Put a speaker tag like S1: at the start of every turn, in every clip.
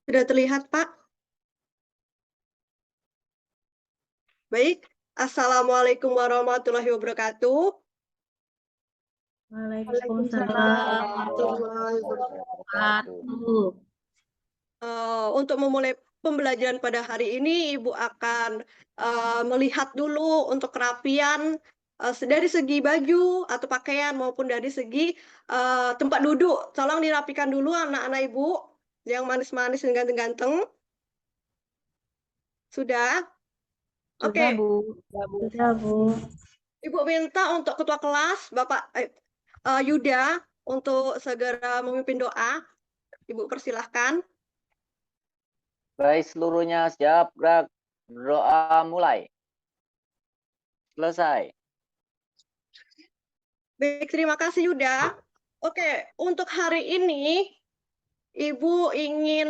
S1: Sudah terlihat, Pak? Baik. Assalamualaikum warahmatullahi wabarakatuh.
S2: Waalaikumsalam warahmatullahi wabarakatuh.
S1: Untuk memulai pembelajaran pada hari ini, Ibu akan melihat dulu untuk kerapian dari segi baju atau pakaian maupun dari segi tempat duduk. Tolong dirapikan dulu anak-anak Ibu yang manis-manis dan ganteng-ganteng. Sudah?
S2: Sudah,
S1: Oke.
S2: Bu. Sudah, Bu.
S1: Ibu minta untuk ketua kelas, Bapak Yuda, untuk segera memimpin doa. Ibu persilahkan.
S3: Baik, seluruhnya siap, gerak, doa mulai. Selesai.
S1: Baik, terima kasih Yuda. Oke, untuk hari ini Ibu ingin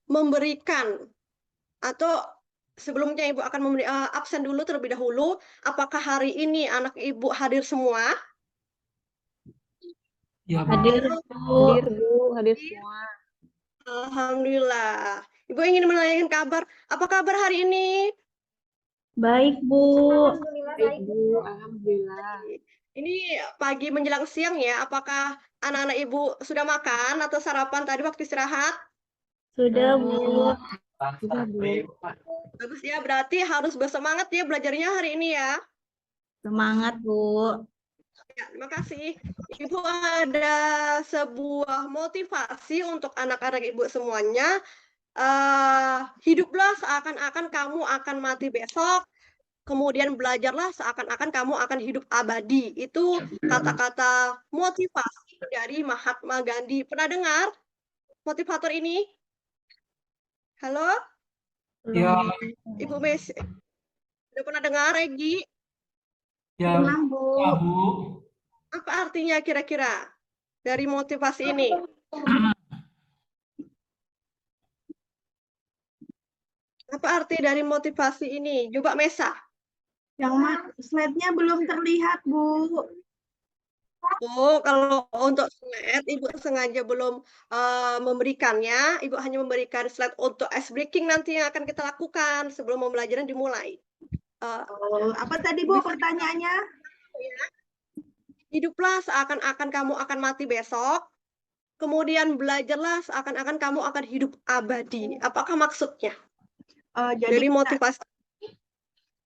S1: memberikan atau sebelumnya Ibu akan memberi absen dulu terlebih dahulu. Apakah hari ini anak Ibu hadir semua?
S2: Ya, hadir, Bu. Hadir, Bu. Hadir semua.
S1: Alhamdulillah. Ibu ingin menanyakan kabar. Apa kabar hari ini?
S2: Baik, Bu.
S4: Alhamdulillah baik,
S2: Bu. Alhamdulillah.
S1: Ini pagi menjelang siang ya. Apakah anak-anak Ibu sudah makan atau sarapan tadi waktu istirahat?
S2: Sudah, Bu. Sudah, Bu.
S1: Bagus ya, berarti harus bersemangat ya belajarnya hari ini ya.
S2: Semangat, Bu.
S1: Ya, terima kasih. Ibu ada sebuah motivasi untuk anak-anak Ibu semuanya. Hiduplah seakan-akan kamu akan mati besok. Kemudian belajarlah seakan-akan kamu akan hidup abadi. Itu kata-kata motivasi dari Mahatma Gandhi. Pernah dengar motivator ini? Halo,
S5: Ya,
S1: Ibu Mes. Udah pernah dengar, Regi?
S5: ya,
S4: Pernah, Bu.
S5: ya, Bu.
S1: Apa artinya kira-kira dari motivasi ini? Apa arti dari motivasi ini? Coba Mesa.
S4: Yang slide-nya belum terlihat, Bu.
S1: Oh, kalau untuk slide, Ibu sengaja belum memberikannya. Ibu hanya memberikan slide untuk ice breaking nanti yang akan kita lakukan sebelum pembelajaran dimulai.
S4: Apa tadi, Bu, pertanyaannya?
S1: Hiduplah seakan-akan kamu akan mati besok. Kemudian belajarlah seakan-akan kamu akan hidup abadi. Apakah maksudnya?
S4: Jadi
S1: Dari motivasi.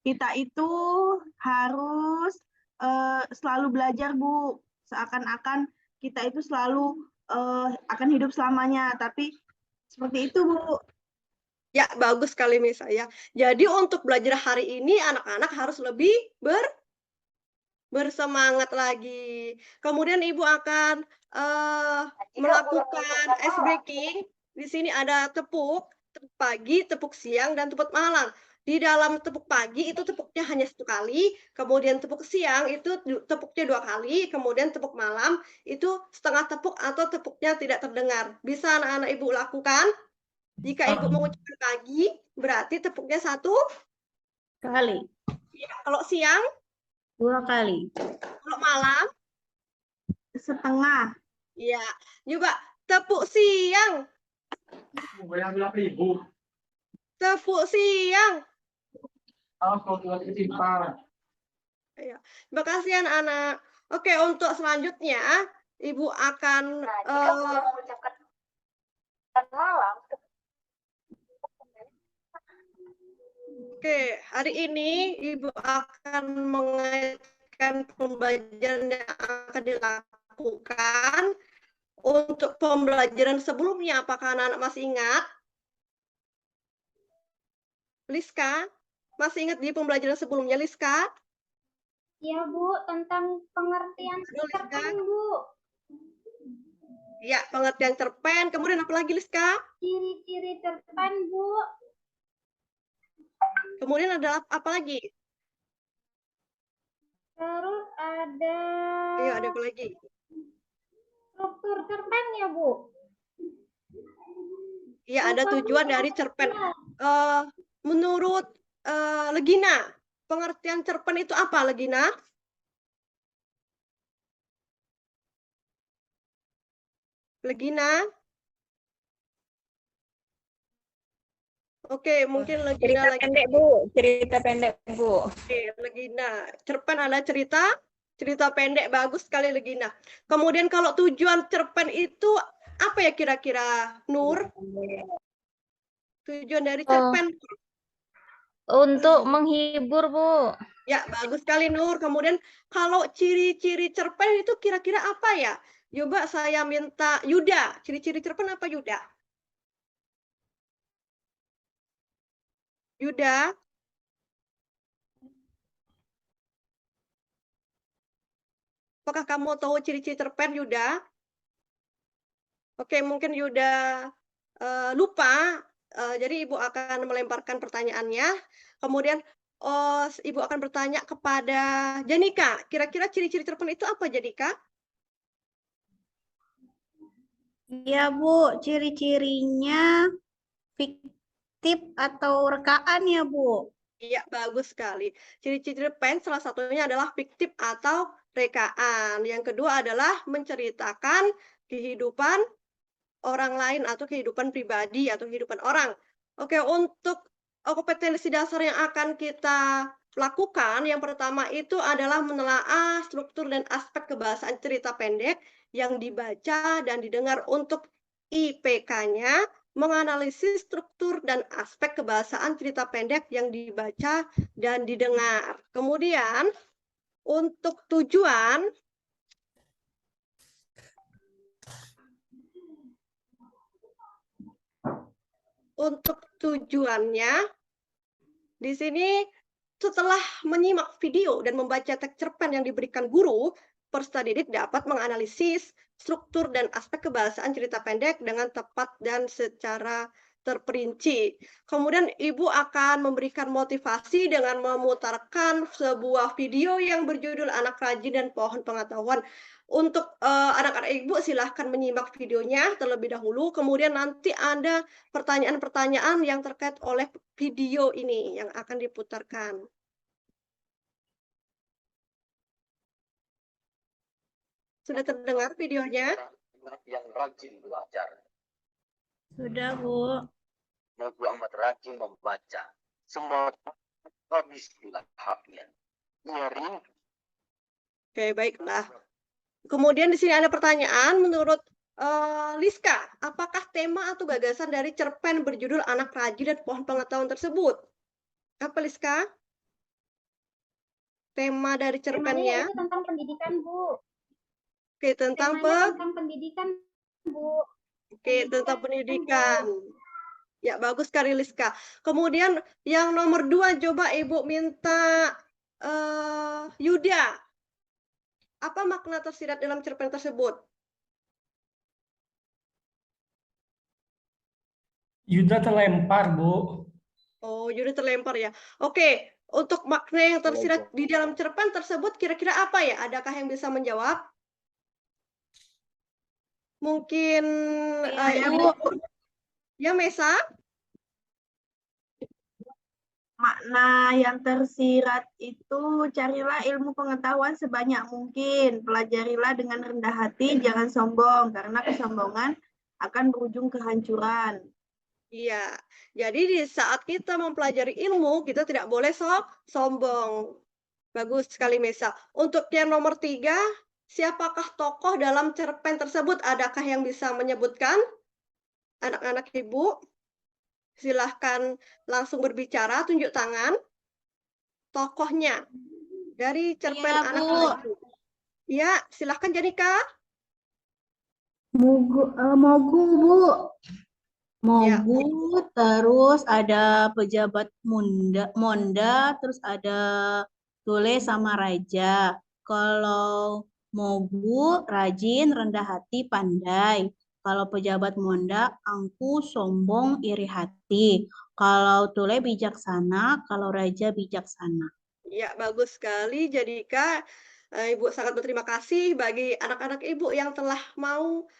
S4: kita itu harus selalu belajar, Bu. Seakan-akan kita itu selalu akan hidup selamanya. Tapi seperti itu, Bu.
S1: Ya, bagus sekali Mesa ya. Jadi untuk belajar hari ini anak-anak harus lebih bersemangat lagi. Kemudian Ibu akan melakukan ice breaking. Di sini ada tepuk pagi, tepuk siang, dan tepuk malam. Di dalam tepuk pagi itu tepuknya hanya 1 kali, kemudian tepuk siang itu tepuknya 2 kali, kemudian tepuk malam itu setengah tepuk atau tepuknya tidak terdengar. Bisa anak-anak Ibu lakukan? Jika Ibu mengucapkan pagi, berarti tepuknya 1
S2: Kali.
S1: ya, kalau siang,
S2: 2 kali.
S1: kalau malam,
S4: setengah.
S1: ya. Coba tepuk siang. Tepuk siang. Ya. Terima kasih anak-anak. Oke, untuk selanjutnya Ibu akan
S4: malam.
S1: Oke, hari ini Ibu akan mengaitkan pembelajaran yang akan dilakukan untuk pembelajaran sebelumnya. Apakah anak-anak masih ingat? Liska, masih ingat di pembelajaran sebelumnya, Liska?
S4: Iya, Bu, tentang pengertian cerpen, Bu.
S1: Ya, pengertian cerpen. Kemudian apa lagi, Liska?
S4: Ciri-ciri cerpen, Bu.
S1: Kemudian ada apa lagi?
S4: Terus ada
S1: Iya, ada apa lagi?
S4: struktur cerpen ya, Bu.
S1: Iya, ada tujuan dari cerpen. Menurut Legina, pengertian cerpen itu apa, Legina? Legina? Oke, mungkin Legina
S2: Cerita
S1: lagi.
S2: pendek, Bu. Cerita pendek, Bu.
S1: Oke, Legina. Cerpen ada cerita pendek, bagus sekali Legina. Kemudian kalau tujuan cerpen itu apa ya kira-kira, Nur? Tujuan dari cerpen?
S2: Untuk menghibur, Bu.
S1: Ya, bagus sekali Nur. Kemudian kalau ciri-ciri cerpen itu kira-kira apa ya? Coba saya minta Yuda. Ciri-ciri cerpen apa Yuda? Yuda? Apakah kamu tahu ciri-ciri cerpen Yuda? Oke, mungkin Yuda lupa. Jadi Ibu akan melemparkan pertanyaannya. Kemudian Ibu akan bertanya kepada Janika. Kira-kira ciri-ciri cerpen itu apa Janika?
S6: Iya, Bu. Ciri-cirinya fiktif atau rekaan ya, Bu?
S1: Iya, bagus sekali. Ciri-ciri cerpen salah satunya adalah fiktif atau rekaan. Yang kedua adalah menceritakan kehidupan orang lain atau kehidupan pribadi atau kehidupan orang. Oke, untuk kompetensi dasar yang akan kita lakukan, yang pertama itu adalah menelaah struktur dan aspek kebahasaan cerita pendek yang dibaca dan didengar. Untuk IPK-nya, menganalisis struktur dan aspek kebahasaan cerita pendek yang dibaca dan didengar. Kemudian, untuk tujuannya, di sini setelah menyimak video dan membaca teks cerpen yang diberikan guru, peserta didik dapat menganalisis struktur dan aspek kebahasaan cerita pendek dengan tepat dan secara terperinci. Kemudian Ibu akan memberikan motivasi dengan memutarkan sebuah video yang berjudul Anak Rajin dan Pohon Pengetahuan. Untuk anak-anak Ibu silahkan menyimak videonya terlebih dahulu, kemudian nanti ada pertanyaan-pertanyaan yang terkait oleh video ini yang akan diputarkan. Sudah terdengar videonya?
S3: Yang rajin belajar.
S6: Sudah, Bu.
S3: Nabi amat rajin membaca. Semua habis lahapnya. Ia rindu.
S1: Oke, baiklah. Kemudian di sini ada pertanyaan menurut Liska, apakah tema atau gagasan dari cerpen berjudul Anak Rajin dan Pohon Pengetahuan tersebut? Apa Liska? Tema dari cerpennya?
S4: Temanya itu tentang pendidikan, Bu.
S1: Oke, tentang
S4: Tentang pendidikan, Bu.
S1: Oke, tentang pendidikan. Ya, bagus sekali Liska. Kemudian yang nomor 2, coba Ibu minta Yuda. Apa makna tersirat dalam cerpen tersebut?
S5: Yuda terlempar, Bu.
S1: Oh, Yuda terlempar ya. Oke, untuk makna yang tersirat di dalam cerpen tersebut kira-kira apa ya? Adakah yang bisa menjawab? Mungkin Ibu. Ya, Mesa?
S6: Makna yang tersirat itu, carilah ilmu pengetahuan sebanyak mungkin. Pelajarilah dengan rendah hati, jangan sombong, karena kesombongan akan berujung kehancuran.
S1: Iya, jadi di saat kita mempelajari ilmu, kita tidak boleh sombong. Bagus sekali, Mesa. Untuk yang nomor 3, siapakah tokoh dalam cerpen tersebut? Adakah yang bisa menyebutkan? Anak-anak Ibu, silahkan langsung berbicara, tunjuk tangan. Tokohnya dari cerpen
S6: Iya,
S1: Anak
S6: Bu.
S1: Rajin. Ya, silahkan Janika.
S6: Mogu, Bu. Mogu, terus ada pejabat Monda, terus ada Tule sama Raja. Kalau Mogu, rajin, rendah hati, pandai. Kalau pejabat Monda, angkuh, sombong, iri hati. Kalau Tule bijaksana, kalau Raja bijaksana.
S1: Ya, bagus sekali Janika. Ibu sangat berterima kasih bagi anak-anak Ibu yang telah mau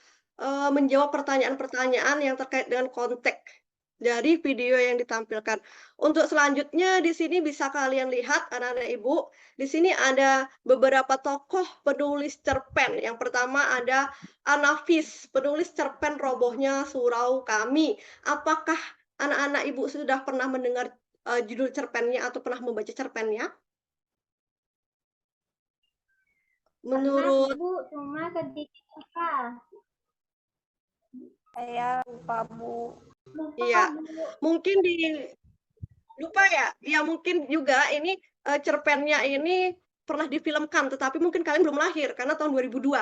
S1: menjawab pertanyaan-pertanyaan yang terkait dengan konteks dari video yang ditampilkan. Untuk selanjutnya di sini bisa kalian lihat anak-anak Ibu, di sini ada beberapa tokoh penulis cerpen. Yang pertama ada Anafis, penulis cerpen Robohnya Surau Kami. Apakah anak-anak Ibu sudah pernah mendengar judul cerpennya atau pernah membaca cerpennya?
S4: Pernah,
S1: Menurut
S4: Bu, cuma sedikit lupa.
S2: Saya lupa, Bu.
S4: Lupa,
S1: Iya.
S4: Bu.
S1: mungkin lupa ya? Ya mungkin juga ini cerpennya ini pernah difilmkan, tetapi mungkin kalian belum lahir karena tahun 2002.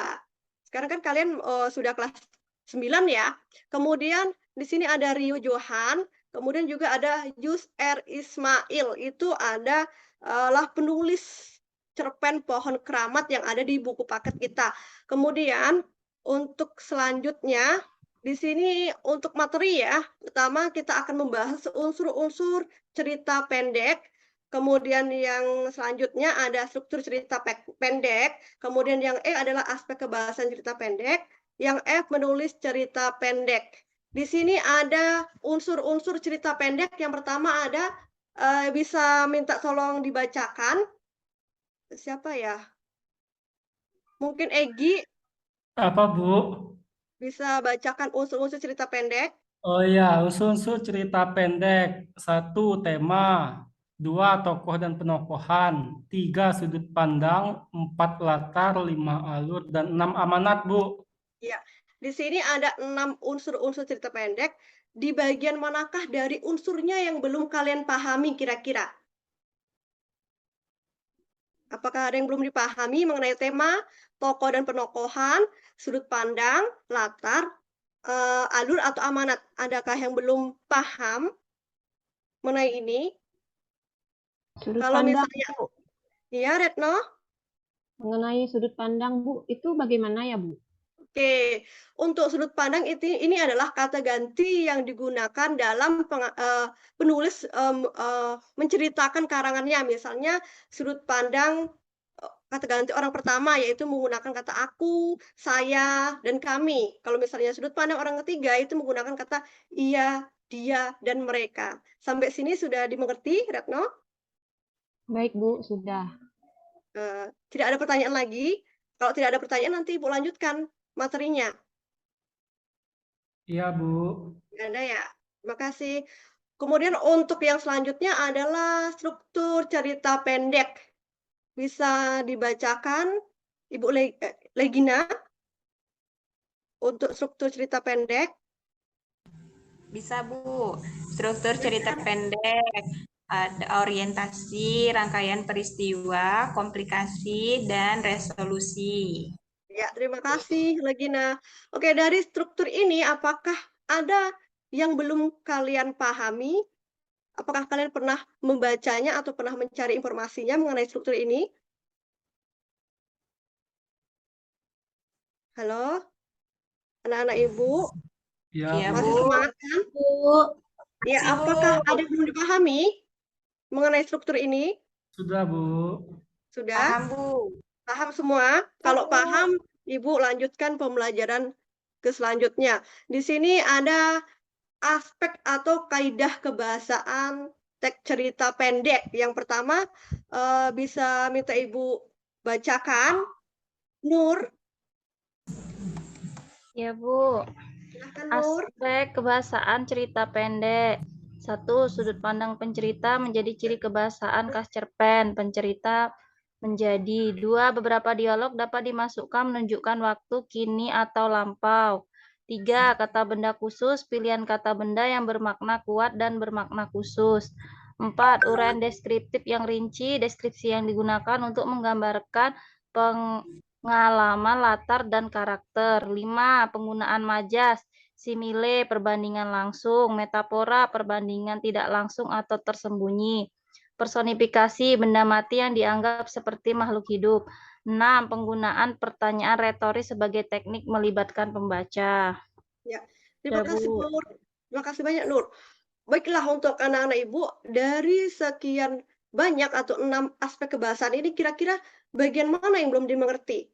S1: Sekarang kan kalian sudah kelas 9 ya. Kemudian di sini ada Rio Johan, kemudian juga ada Yus R. Ismail. Itu adalah penulis cerpen Pohon Keramat yang ada di buku paket kita. Kemudian untuk selanjutnya di sini untuk materi ya, pertama kita akan membahas unsur-unsur cerita pendek. Kemudian yang selanjutnya ada struktur cerita pendek. Kemudian yang E adalah aspek kebahasan cerita pendek. Yang F menulis cerita pendek. Di sini ada unsur-unsur cerita pendek. Yang pertama ada bisa minta tolong dibacakan. Siapa ya? Mungkin Egi
S5: Apa, Bu?
S1: bisa bacakan unsur-unsur cerita pendek.
S5: Oh ya, unsur-unsur cerita pendek. 1. Tema. 2. Tokoh dan penokohan. 3. Sudut pandang. 4. Latar. 5. Alur. Dan 6. Amanat, Bu.
S1: Ya, di sini ada 6 unsur-unsur cerita pendek. Di bagian manakah dari unsurnya yang belum kalian pahami kira-kira? Apakah ada yang belum dipahami mengenai tema, tokoh dan penokohan, sudut pandang, latar, alur atau amanat? Adakah yang belum paham mengenai ini?
S2: Sudut
S1: Kalau
S2: pandang,
S1: misalnya,
S2: Bu.
S1: ya Retno?
S2: Mengenai sudut pandang, Bu, itu bagaimana ya, Bu?
S1: Oke, untuk sudut pandang ini adalah kata ganti yang digunakan dalam penulis menceritakan karangannya. Misalnya sudut pandang kata ganti orang pertama yaitu menggunakan kata aku, saya, dan kami. Kalau misalnya sudut pandang orang ketiga itu menggunakan kata ia, dia, dan mereka. Sampai sini sudah dimengerti, Retno?
S2: Baik, Bu, sudah.
S1: Tidak ada pertanyaan lagi? Kalau tidak ada pertanyaan nanti Ibu lanjutkan materinya.
S5: Iya, Bu.
S1: Nggak ada ya? Terima kasih. Kemudian untuk yang selanjutnya adalah struktur cerita pendek. Bisa dibacakan Ibu Legina untuk struktur cerita pendek.
S7: Bisa, Bu. Struktur cerita pendek, ada orientasi, rangkaian peristiwa, komplikasi, dan resolusi.
S1: Ya, terima kasih Legina. Oke, dari struktur ini apakah ada yang belum kalian pahami? Apakah kalian pernah membacanya atau pernah mencari informasinya mengenai struktur ini? Halo? Anak-anak Ibu?
S5: Iya,
S7: Iya,
S5: Bu.
S1: Masih
S7: Bu.
S1: semangat kan?
S4: Bu.
S1: Ya,
S7: Masih, Bu.
S1: apakah ada yang belum dipahami mengenai struktur ini?
S5: Sudah, Bu.
S1: Sudah?
S7: Paham, Bu.
S1: Paham semua? Kalau
S4: Bu.
S1: paham, Ibu lanjutkan pembelajaran ke selanjutnya. Di sini ada aspek atau kaidah kebahasaan teks cerita pendek. Yang pertama, bisa minta Ibu bacakan. Nur,
S8: Ya, Bu.
S1: silahkan Nur.
S8: Aspek kebahasaan cerita pendek. 1. Sudut pandang pencerita menjadi ciri kebahasaan khas cerpen. Pencerita menjadi. 2. Beberapa dialog dapat dimasukkan menunjukkan waktu, kini, atau lampau. 3. Kata benda khusus, pilihan kata benda yang bermakna kuat dan bermakna khusus. 4. Uraian deskriptif yang rinci, deskripsi yang digunakan untuk menggambarkan pengalaman, latar, dan karakter. 5. Penggunaan majas, simile, perbandingan langsung, metafora, perbandingan tidak langsung atau tersembunyi. Personifikasi, benda mati yang dianggap seperti makhluk hidup. 6. Penggunaan pertanyaan retoris sebagai teknik melibatkan pembaca.
S1: Ya, terima
S8: Ya,
S1: kasih
S8: Bu.
S1: Nur. Terima kasih banyak Nur. Baiklah untuk anak-anak Ibu, dari sekian banyak atau 6 aspek kebahasaan ini kira-kira bagian mana yang belum dimengerti?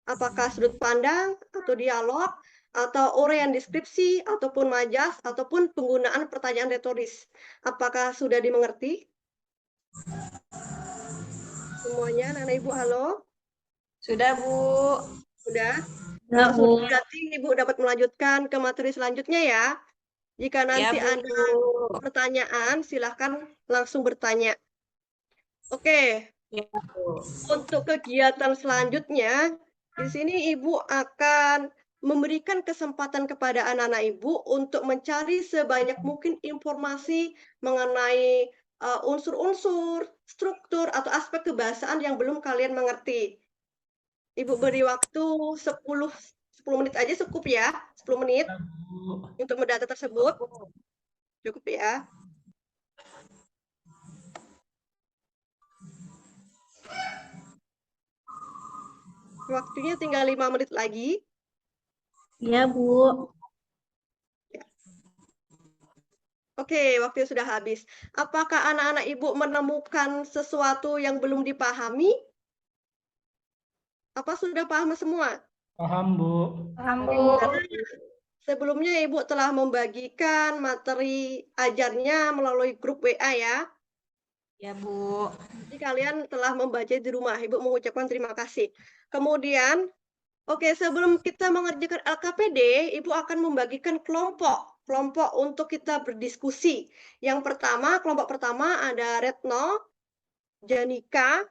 S1: Apakah sudut pandang atau dialog atau uraian deskripsi ataupun majas ataupun penggunaan pertanyaan retoris? Apakah sudah dimengerti? Semuanya anak-anak Ibu, halo?
S7: Sudah, Bu.
S1: Sudah?
S2: Ya,
S1: Kalau sudah berarti Ibu dapat melanjutkan ke materi selanjutnya ya. Jika nanti
S7: Bu.
S1: ada pertanyaan, silahkan langsung bertanya. Oke,
S7: Ya, Bu.
S1: untuk kegiatan selanjutnya, di sini Ibu akan memberikan kesempatan kepada anak-anak Ibu untuk mencari sebanyak mungkin informasi mengenai unsur-unsur, struktur, atau aspek kebahasaan yang belum kalian mengerti. Ibu beri waktu 10 menit aja cukup ya, 10 menit
S5: Ya, Bu.
S1: untuk mendata tersebut. Cukup ya. Waktunya tinggal 5 menit lagi.
S4: Iya, Bu.
S1: Oke, waktunya sudah habis. Apakah anak-anak Ibu menemukan sesuatu yang belum dipahami? Apa sudah paham semua?
S5: Paham, Bu.
S7: Paham, Bu.
S1: Sebelumnya Ibu telah membagikan materi ajarnya melalui grup WA ya.
S7: Ya, Bu.
S1: Jadi kalian telah membaca di rumah. Ibu mengucapkan terima kasih. Kemudian, oke, sebelum kita mengerjakan LKPD, Ibu akan membagikan kelompok untuk kita berdiskusi. Yang pertama, kelompok pertama ada Retno, Janika,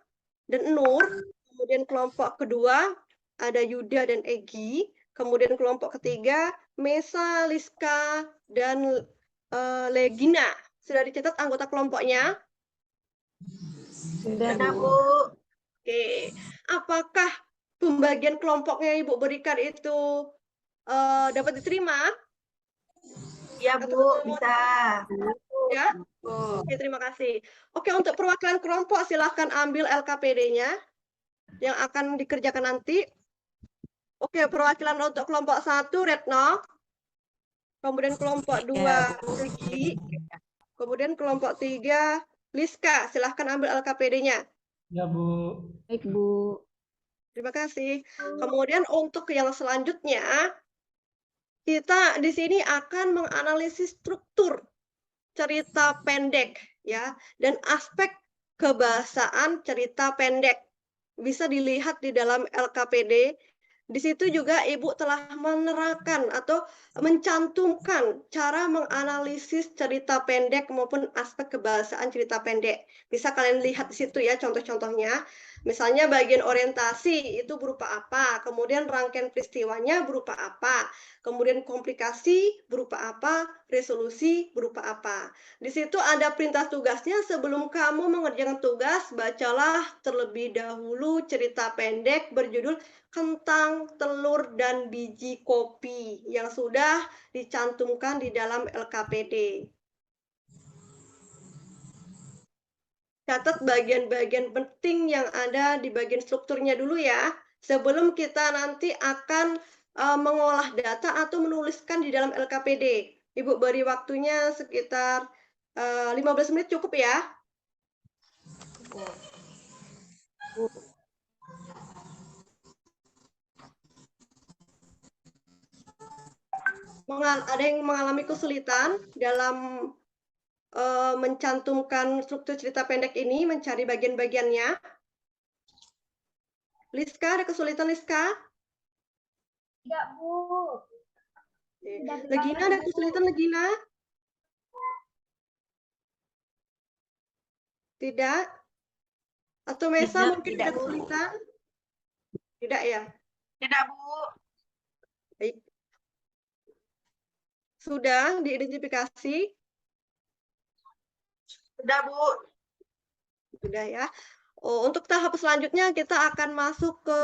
S1: dan Nur. Kemudian kelompok kedua ada Yuda dan Egi. Kemudian kelompok ketiga Mesa, Liska, dan Legina. Sudah dicatat anggota kelompoknya?
S7: Sudah,
S6: Sudah,
S7: Bu.
S6: Bu.
S1: Oke. Apakah pembagian kelompoknya Ibu berikan itu dapat diterima?
S6: Ya, Bu, bisa.
S1: Ya? Oke, terima kasih. Oke, untuk perwakilan kelompok silahkan ambil LKPD-nya yang akan dikerjakan nanti. Oke, perwakilan untuk kelompok 1 Retno. Kemudian kelompok 2 Egi. Kemudian kelompok 3 Liska. Silahkan ambil LKPD-nya.
S5: Ya, Bu.
S8: Baik, Bu.
S1: Terima kasih. Kemudian untuk yang selanjutnya, kita di sini akan menganalisis struktur cerita pendek ya dan aspek kebahasaan cerita pendek. Bisa dilihat di dalam LKPD. Di situ juga Ibu telah menerangkan atau mencantumkan cara menganalisis cerita pendek maupun aspek kebahasaan cerita pendek. Bisa kalian lihat di situ ya contoh-contohnya. Misalnya bagian orientasi itu berupa apa, kemudian rangkaian peristiwanya berupa apa, kemudian komplikasi berupa apa, resolusi berupa apa. Di situ ada perintah tugasnya. Sebelum kamu mengerjakan tugas, bacalah terlebih dahulu cerita pendek berjudul Kentang, Telur, dan Biji Kopi yang sudah dicantumkan di dalam LKPD. Catat bagian-bagian penting yang ada di bagian strukturnya dulu ya, sebelum kita nanti akan mengolah data atau menuliskan di dalam LKPD. Ibu beri waktunya sekitar 15 menit cukup ya? Ada yang mengalami kesulitan dalam mencantumkan struktur cerita pendek ini, mencari bagian-bagiannya? Liska, ada kesulitan Liska?
S4: Tidak, Bu.
S1: Legina, ada kesulitan Legina? Tidak? Atau Mesa mungkin ada kesulitan? Tidak ya?
S6: Tidak, Bu.
S1: Baik. Sudah diidentifikasi?
S6: Sudah, Bu.
S1: Sudah ya. Oh, untuk tahap selanjutnya kita akan masuk ke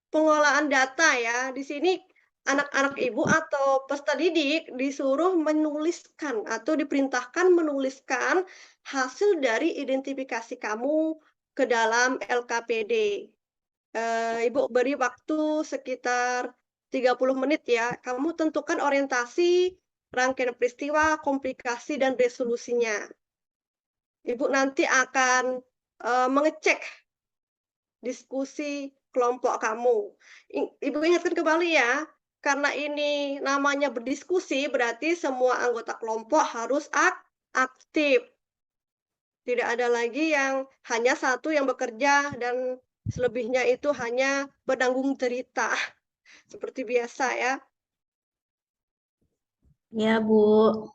S1: pengolahan data ya. Di sini anak-anak Ibu atau peserta didik disuruh menuliskan atau diperintahkan menuliskan hasil dari identifikasi kamu ke dalam LKPD. Ibu beri waktu sekitar 30 menit ya. Kamu tentukan orientasi, rangkaian peristiwa, komplikasi, dan resolusinya. Ibu nanti akan mengecek diskusi kelompok kamu. Ibu ingatkan kembali ya, karena ini namanya berdiskusi, berarti semua anggota kelompok harus aktif. Tidak ada lagi yang hanya satu yang bekerja dan selebihnya itu hanya penanggung cerita. Seperti biasa ya.
S4: Ya, Bu.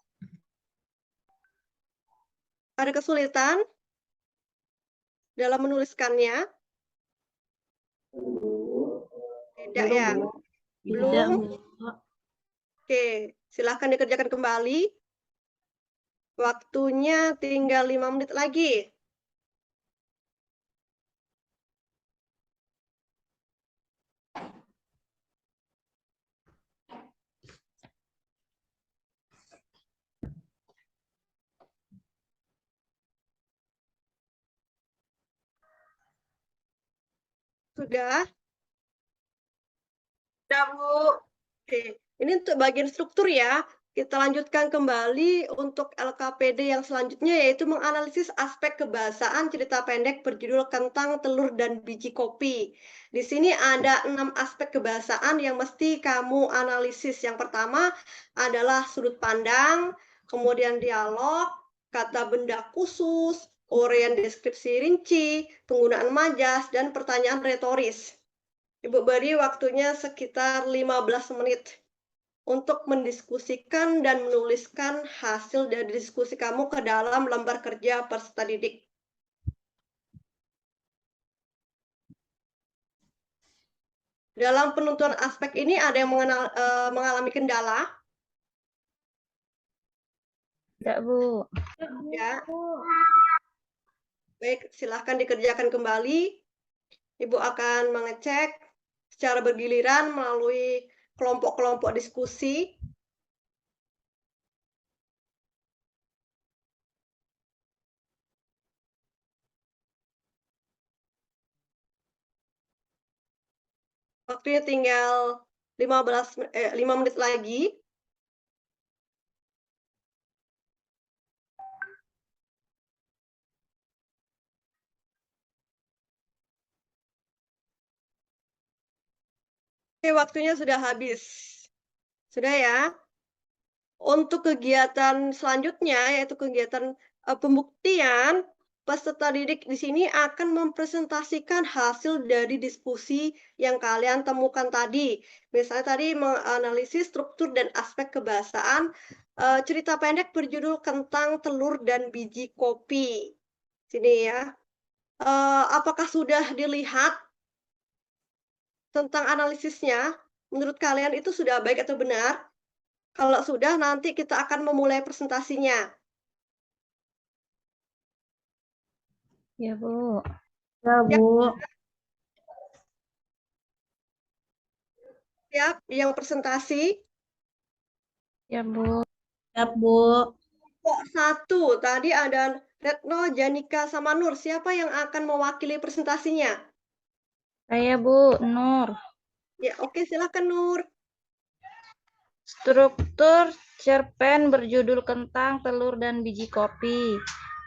S1: Ada kesulitan dalam menuliskannya? Tidak ya?
S4: Tidak,
S1: Belum?
S4: Bu.
S1: Oke, silahkan dikerjakan kembali. Waktunya tinggal 5 menit lagi. Sudah?
S6: Sudah, Bu.
S1: Oke, ini untuk bagian struktur ya. Kita lanjutkan kembali untuk LKPD yang selanjutnya, yaitu menganalisis aspek kebahasaan cerita pendek berjudul Kentang, Telur, dan Biji Kopi. Di sini ada 6 aspek kebahasaan yang mesti kamu analisis. Yang pertama adalah sudut pandang, kemudian dialog, kata benda khusus, uraian deskripsi rinci, penggunaan majas, dan pertanyaan retoris. Ibu beri waktunya sekitar 15 menit untuk mendiskusikan dan menuliskan hasil dari diskusi kamu ke dalam lembar kerja peserta didik. Dalam penentuan aspek ini ada yang mengalami kendala?
S8: Tidak, Bu.
S1: Ya. Baik, silahkan dikerjakan kembali. Ibu akan mengecek secara bergiliran melalui kelompok-kelompok diskusi. Waktunya tinggal 5 menit lagi. Oke, waktunya sudah habis. Sudah ya? Untuk kegiatan selanjutnya, yaitu kegiatan pembuktian, peserta didik di sini akan mempresentasikan hasil dari diskusi yang kalian temukan tadi. Misalnya tadi menganalisis struktur dan aspek kebahasaan cerita pendek berjudul Kentang, Telur, dan Biji Kopi. Sini ya. Apakah sudah dilihat tentang analisisnya? Menurut kalian itu sudah baik atau benar? Kalau sudah, nanti kita akan memulai presentasinya.
S8: Ya, Bu.
S4: Ya, Bu.
S1: Siap, yang presentasi.
S8: Ya, Bu.
S4: Siap, Bu.
S1: Kok satu, tadi ada Retno, Janika, sama Nur. Siapa yang akan mewakili presentasinya?
S8: Saya, Bu. Nur.
S1: Ya, oke, silakan Nur.
S8: Struktur cerpen berjudul Kentang, Telur, dan Biji Kopi.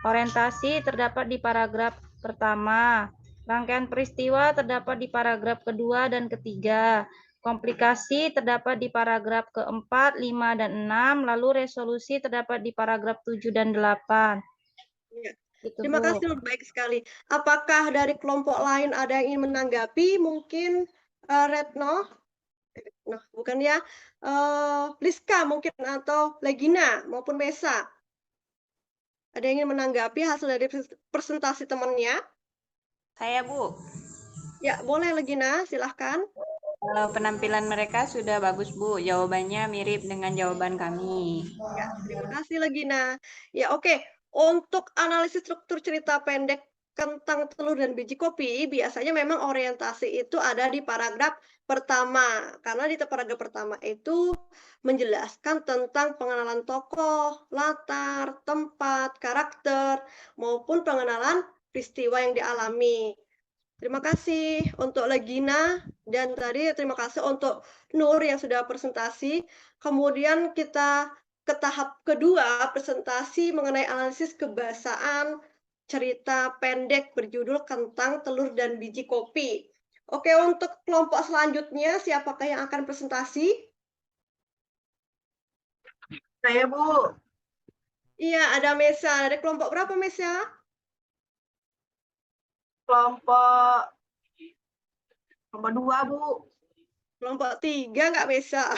S8: Orientasi terdapat di paragraf pertama. Rangkaian peristiwa terdapat di paragraf kedua dan ketiga. Komplikasi terdapat di paragraf keempat, 5, dan 6. Lalu resolusi terdapat di paragraf 7 dan 8.
S1: Ya.
S8: Gitu,
S1: Terima
S8: Bu.
S1: kasih, Nur. Baik sekali. Apakah dari kelompok lain ada yang ingin menanggapi? Mungkin Retno? Nah, bukan ya. Liska mungkin, atau Legina, maupun Mesa. Ada yang ingin menanggapi hasil dari presentasi temannya?
S7: Saya, Bu.
S1: Ya, boleh Legina, silahkan.
S7: Penampilan mereka sudah bagus, Bu. Jawabannya mirip dengan jawaban kami.
S1: Ya, terima kasih Legina. Ya, oke. Untuk analisis struktur cerita pendek Kentang, Telur, dan Biji Kopi, biasanya memang orientasi itu ada di paragraf pertama. Karena di paragraf pertama itu menjelaskan tentang pengenalan tokoh, latar, tempat, karakter, maupun pengenalan peristiwa yang dialami. Terima kasih untuk Legina, dan tadi terima kasih untuk Nur yang sudah presentasi. Kemudian kita ke tahap kedua, presentasi mengenai analisis kebahasaan cerita pendek berjudul Kentang, Telur, dan Biji Kopi. Oke, untuk kelompok selanjutnya, siapakah yang akan presentasi?
S6: Saya, Bu.
S1: Iya, ada Mesa. Dari kelompok berapa, Mesa?
S6: Kelompok 2, Bu.
S1: Kelompok 3 nggak, Mesa?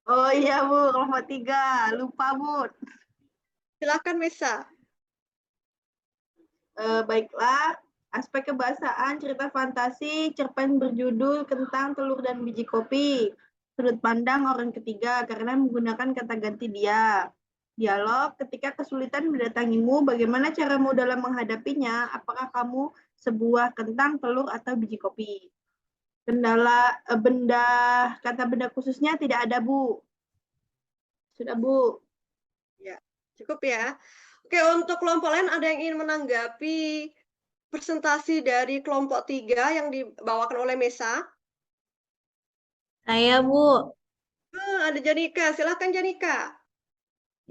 S6: Oh iya Bu, kelompok 3. Lupa Bu.
S1: Silakan Mesa.
S6: Baiklah, aspek kebahasaan cerita fantasi cerpen berjudul Kentang, Telur, dan Biji Kopi. Sudut pandang orang ketiga karena menggunakan kata ganti dia. Dialog, ketika kesulitan mendatangimu, bagaimana caramu dalam menghadapinya? Apakah kamu sebuah kentang, telur, atau biji kopi? Kata benda khususnya tidak ada Bu. Sudah Bu.
S1: Ya, cukup ya. Oke, untuk kelompok lain ada yang ingin menanggapi presentasi dari kelompok 3 yang dibawakan oleh Mesa?
S4: Saya, Bu.
S1: Ada Janika, silakan Janika.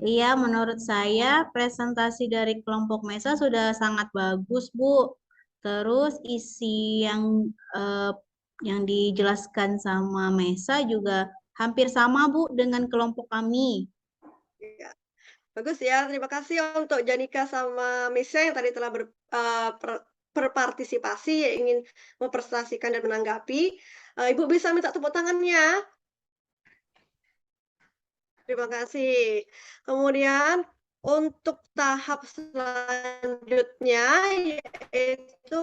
S4: Iya, menurut saya presentasi dari kelompok Mesa sudah sangat bagus, Bu. Terus isi yang dijelaskan sama Mesa juga hampir sama, Bu, dengan kelompok kami.
S1: Ya, bagus ya. Terima kasih untuk Janika sama Mesa yang tadi telah berpartisipasi yang ingin mempresentasikan dan menanggapi. Ibu bisa minta tepuk tangannya. Terima kasih. Kemudian untuk tahap selanjutnya yaitu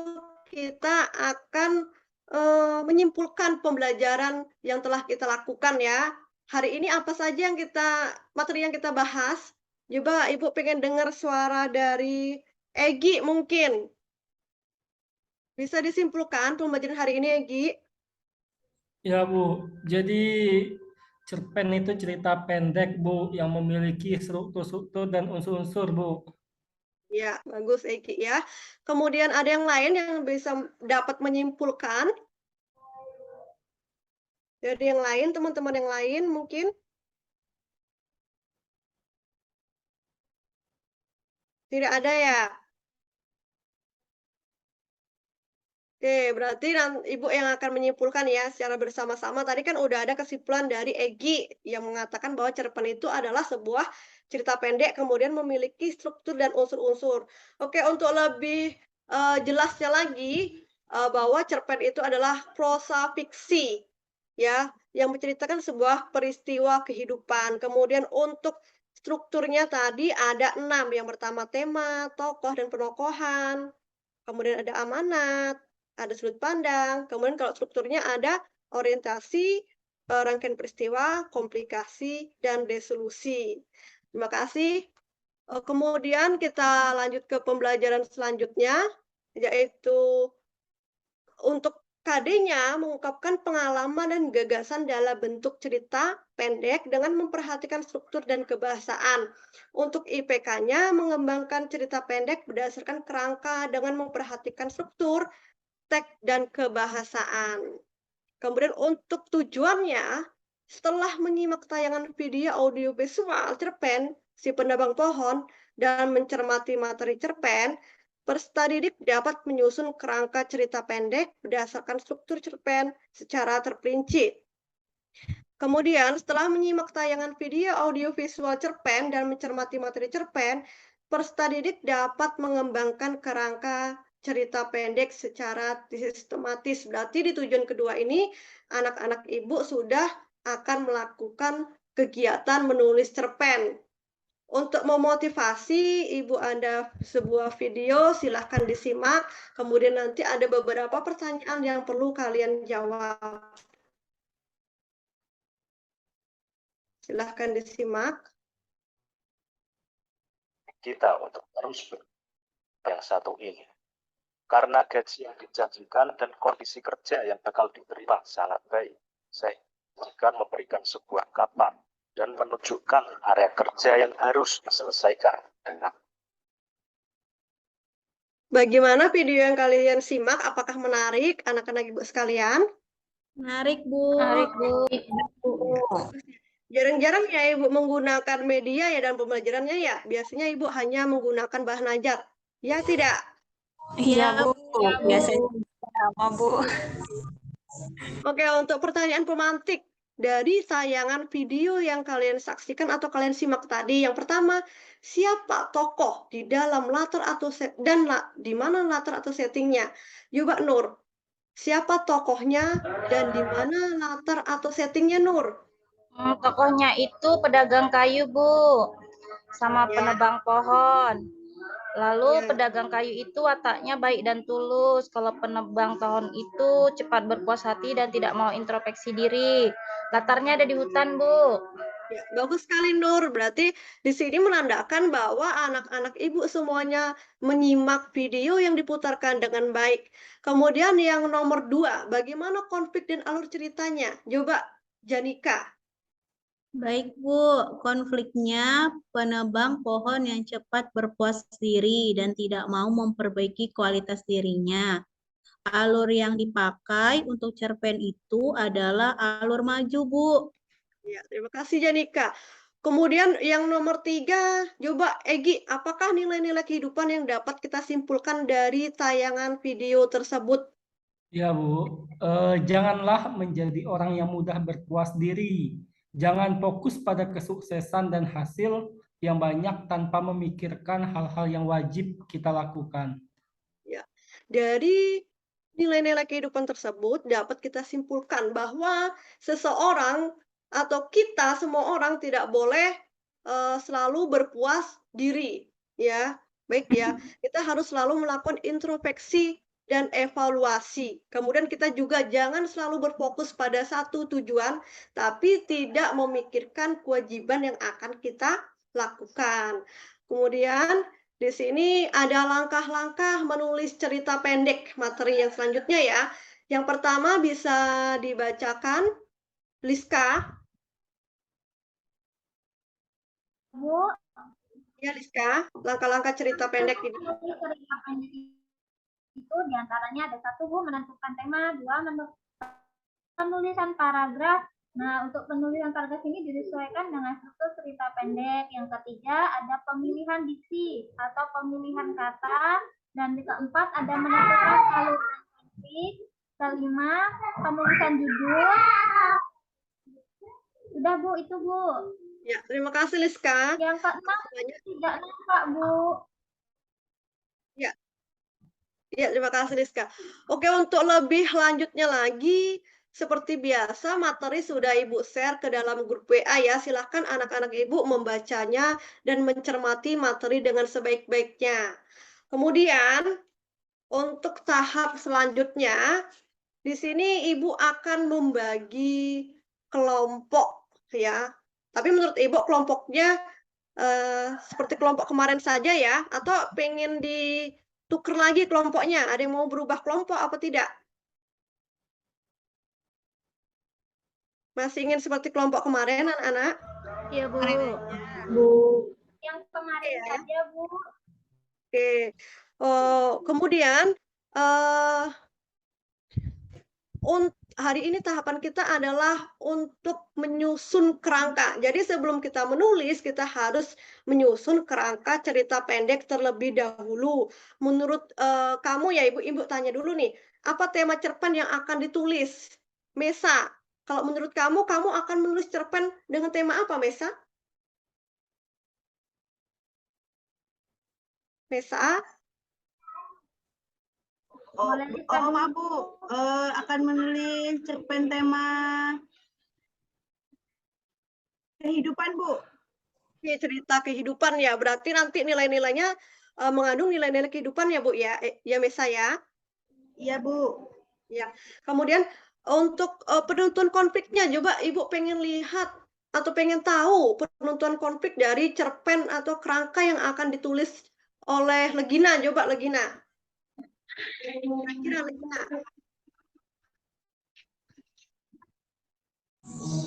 S1: kita akan menyimpulkan pembelajaran yang telah kita lakukan ya. Hari ini apa saja yang materi yang kita bahas? Coba Ibu pengen dengar suara dari Egi mungkin. Bisa disimpulkan pembelajaran hari ini Egi?
S5: Ya Bu, jadi cerpen itu cerita pendek Bu yang memiliki struktur-struktur dan unsur-unsur Bu.
S1: Ya, bagus Egi ya. Kemudian ada yang lain yang bisa dapat menyimpulkan? Dari yang lain, teman-teman yang lain mungkin? Tidak ada ya? Oke, berarti Ibu yang akan menyimpulkan ya secara bersama-sama. Tadi kan udah ada kesimpulan dari Egi yang mengatakan bahwa cerpen itu adalah sebuah cerita pendek kemudian memiliki struktur dan unsur-unsur. Oke, untuk lebih jelasnya lagi bahwa cerpen itu adalah prosa fiksi ya yang menceritakan sebuah peristiwa kehidupan. Kemudian untuk strukturnya tadi ada 6. Yang pertama tema, tokoh dan penokohan. Kemudian ada amanat, ada sudut pandang, kemudian kalau strukturnya ada orientasi, rangkaian peristiwa, komplikasi, dan resolusi. Terima kasih. Kemudian kita lanjut ke pembelajaran selanjutnya, yaitu untuk KD-nya mengungkapkan pengalaman dan gagasan dalam bentuk cerita pendek dengan memperhatikan struktur dan kebahasaan. Untuk IPK-nya mengembangkan cerita pendek berdasarkan kerangka dengan memperhatikan struktur, teks, dan kebahasaan. Kemudian untuk tujuannya, setelah menyimak tayangan video audio visual cerpen Si Penebang Pohon dan mencermati materi cerpen, peserta didik dapat menyusun kerangka cerita pendek berdasarkan struktur cerpen secara terperinci. Kemudian, setelah menyimak tayangan video audio visual cerpen dan mencermati materi cerpen, peserta didik dapat mengembangkan kerangka cerita pendek secara sistematis. Berarti di tujuan kedua ini, anak-anak Ibu sudah akan melakukan kegiatan menulis cerpen. Untuk memotivasi, Ibu ada sebuah video, silahkan disimak. Kemudian nanti ada beberapa pertanyaan yang perlu kalian jawab. Silahkan disimak.
S3: Kita untuk terus yang satu ini. Karena gaji yang dijanjikan dan kondisi kerja yang bakal diterima sangat baik, saya akan memberikan sebuah kapan dan menunjukkan area kerja yang harus diselesaikan dengan.
S1: Bagaimana video yang kalian simak? Apakah menarik anak-anak Ibu sekalian?
S4: Menarik, Bu.
S8: Menarik, Bu.
S1: Jarang-jarang ya Ibu menggunakan media ya dalam pembelajarannya ya. Biasanya Ibu hanya menggunakan bahan ajar. Ya tidak?
S7: Iya, Bu. Biasanya sama, Bu.
S1: Oke, untuk pertanyaan pemantik dari tayangan video yang kalian saksikan atau kalian simak tadi. Yang pertama, siapa tokoh di dalam latar atau di mana latar atau settingnya? Coba Nur, siapa tokohnya dan di mana latar atau settingnya Nur?
S8: Tokohnya itu pedagang kayu, Bu, sama
S1: Ya,
S8: penebang pohon. Lalu
S1: ya.
S8: pedagang kayu itu wataknya baik dan tulus. Kalau penebang pohon itu cepat berpuas hati dan tidak mau introspeksi diri. Latarnya ada di hutan, Bu.
S1: Ya, bagus sekali Nur. Berarti di sini menandakan bahwa anak-anak ibu semuanya menyimak video yang diputarkan dengan baik. Kemudian yang nomor 2, bagaimana konflik dan alur ceritanya? Coba Janika.
S4: Baik, Bu. Konfliknya penebang pohon yang cepat berpuas diri dan tidak mau memperbaiki kualitas dirinya. Alur yang dipakai untuk cerpen itu adalah alur maju, Bu.
S1: Ya, terima kasih Janika. Kemudian yang nomor 3, coba Egi, apakah nilai-nilai kehidupan yang dapat kita simpulkan dari tayangan video tersebut?
S5: Ya, Bu. Janganlah menjadi orang yang mudah berpuas diri. Jangan fokus pada kesuksesan dan hasil yang banyak tanpa memikirkan hal-hal yang wajib kita lakukan.
S1: Ya, dari nilai-nilai kehidupan tersebut dapat kita simpulkan bahwa seseorang atau kita semua orang tidak boleh selalu berpuas diri, ya. Baik ya, kita harus selalu melakukan introspeksi dan evaluasi. Kemudian kita juga jangan selalu berfokus pada satu tujuan, tapi tidak memikirkan kewajiban yang akan kita lakukan. Kemudian di sini ada langkah-langkah menulis cerita pendek materi yang selanjutnya ya. Yang pertama bisa dibacakan Liska.
S9: Bu,
S1: Ya Liska, langkah-langkah cerita pendek ini.
S9: cerita pendek itu diantaranya ada 1, Bu, menentukan tema, 2, penulisan paragraf. Nah, untuk penulisan paragraf ini disesuaikan dengan struktur cerita pendek. Yang ketiga, ada pemilihan diksi atau pemilihan kata. Dan yang keempat, ada menentukan alur konflik. Kelima, penulisan judul. Sudah, Bu, itu, Bu.
S1: Ya, terima kasih Liska.
S9: Yang keenam, tidak nampak, Bu.
S1: Ya. Ya, terima kasih Liska. Oke, untuk lebih lanjutnya lagi, seperti biasa materi sudah Ibu share ke dalam grup WA ya. Silahkan anak-anak Ibu membacanya dan mencermati materi dengan sebaik-baiknya. Kemudian, untuk tahap selanjutnya, di sini Ibu akan membagi kelompok ya. Tapi menurut Ibu kelompoknya seperti kelompok kemarin saja ya, atau pengen ditukar lagi kelompoknya? Ada yang mau berubah kelompok apa tidak? Masih ingin seperti kelompok kemarin, anak-anak?
S8: Iya, Bu.
S2: Bu.
S9: Yang kemarin
S1: Iya.
S9: saja, Bu.
S1: Oke. Kemudian hari ini tahapan kita adalah untuk menyusun kerangka. Jadi sebelum kita menulis, kita harus menyusun kerangka cerita pendek terlebih dahulu. Menurut kamu ya Ibu tanya dulu nih, apa tema cerpen yang akan ditulis? Mesa, kalau menurut kamu akan menulis cerpen dengan tema apa, Mesa? Mesa?
S6: Maaf Bu, akan menulis cerpen tema kehidupan Bu.
S1: Ini cerita kehidupan ya, berarti nanti nilai-nilainya mengandung nilai-nilai kehidupan ya Bu ya, ya Mesa ya?
S6: Iya Bu.
S1: Ya, kemudian untuk penentuan konfliknya, coba Ibu pengen lihat atau pengen tahu penentuan konflik dari cerpen atau kerangka yang akan ditulis oleh Legina, coba Legina. Kira-kira Legina.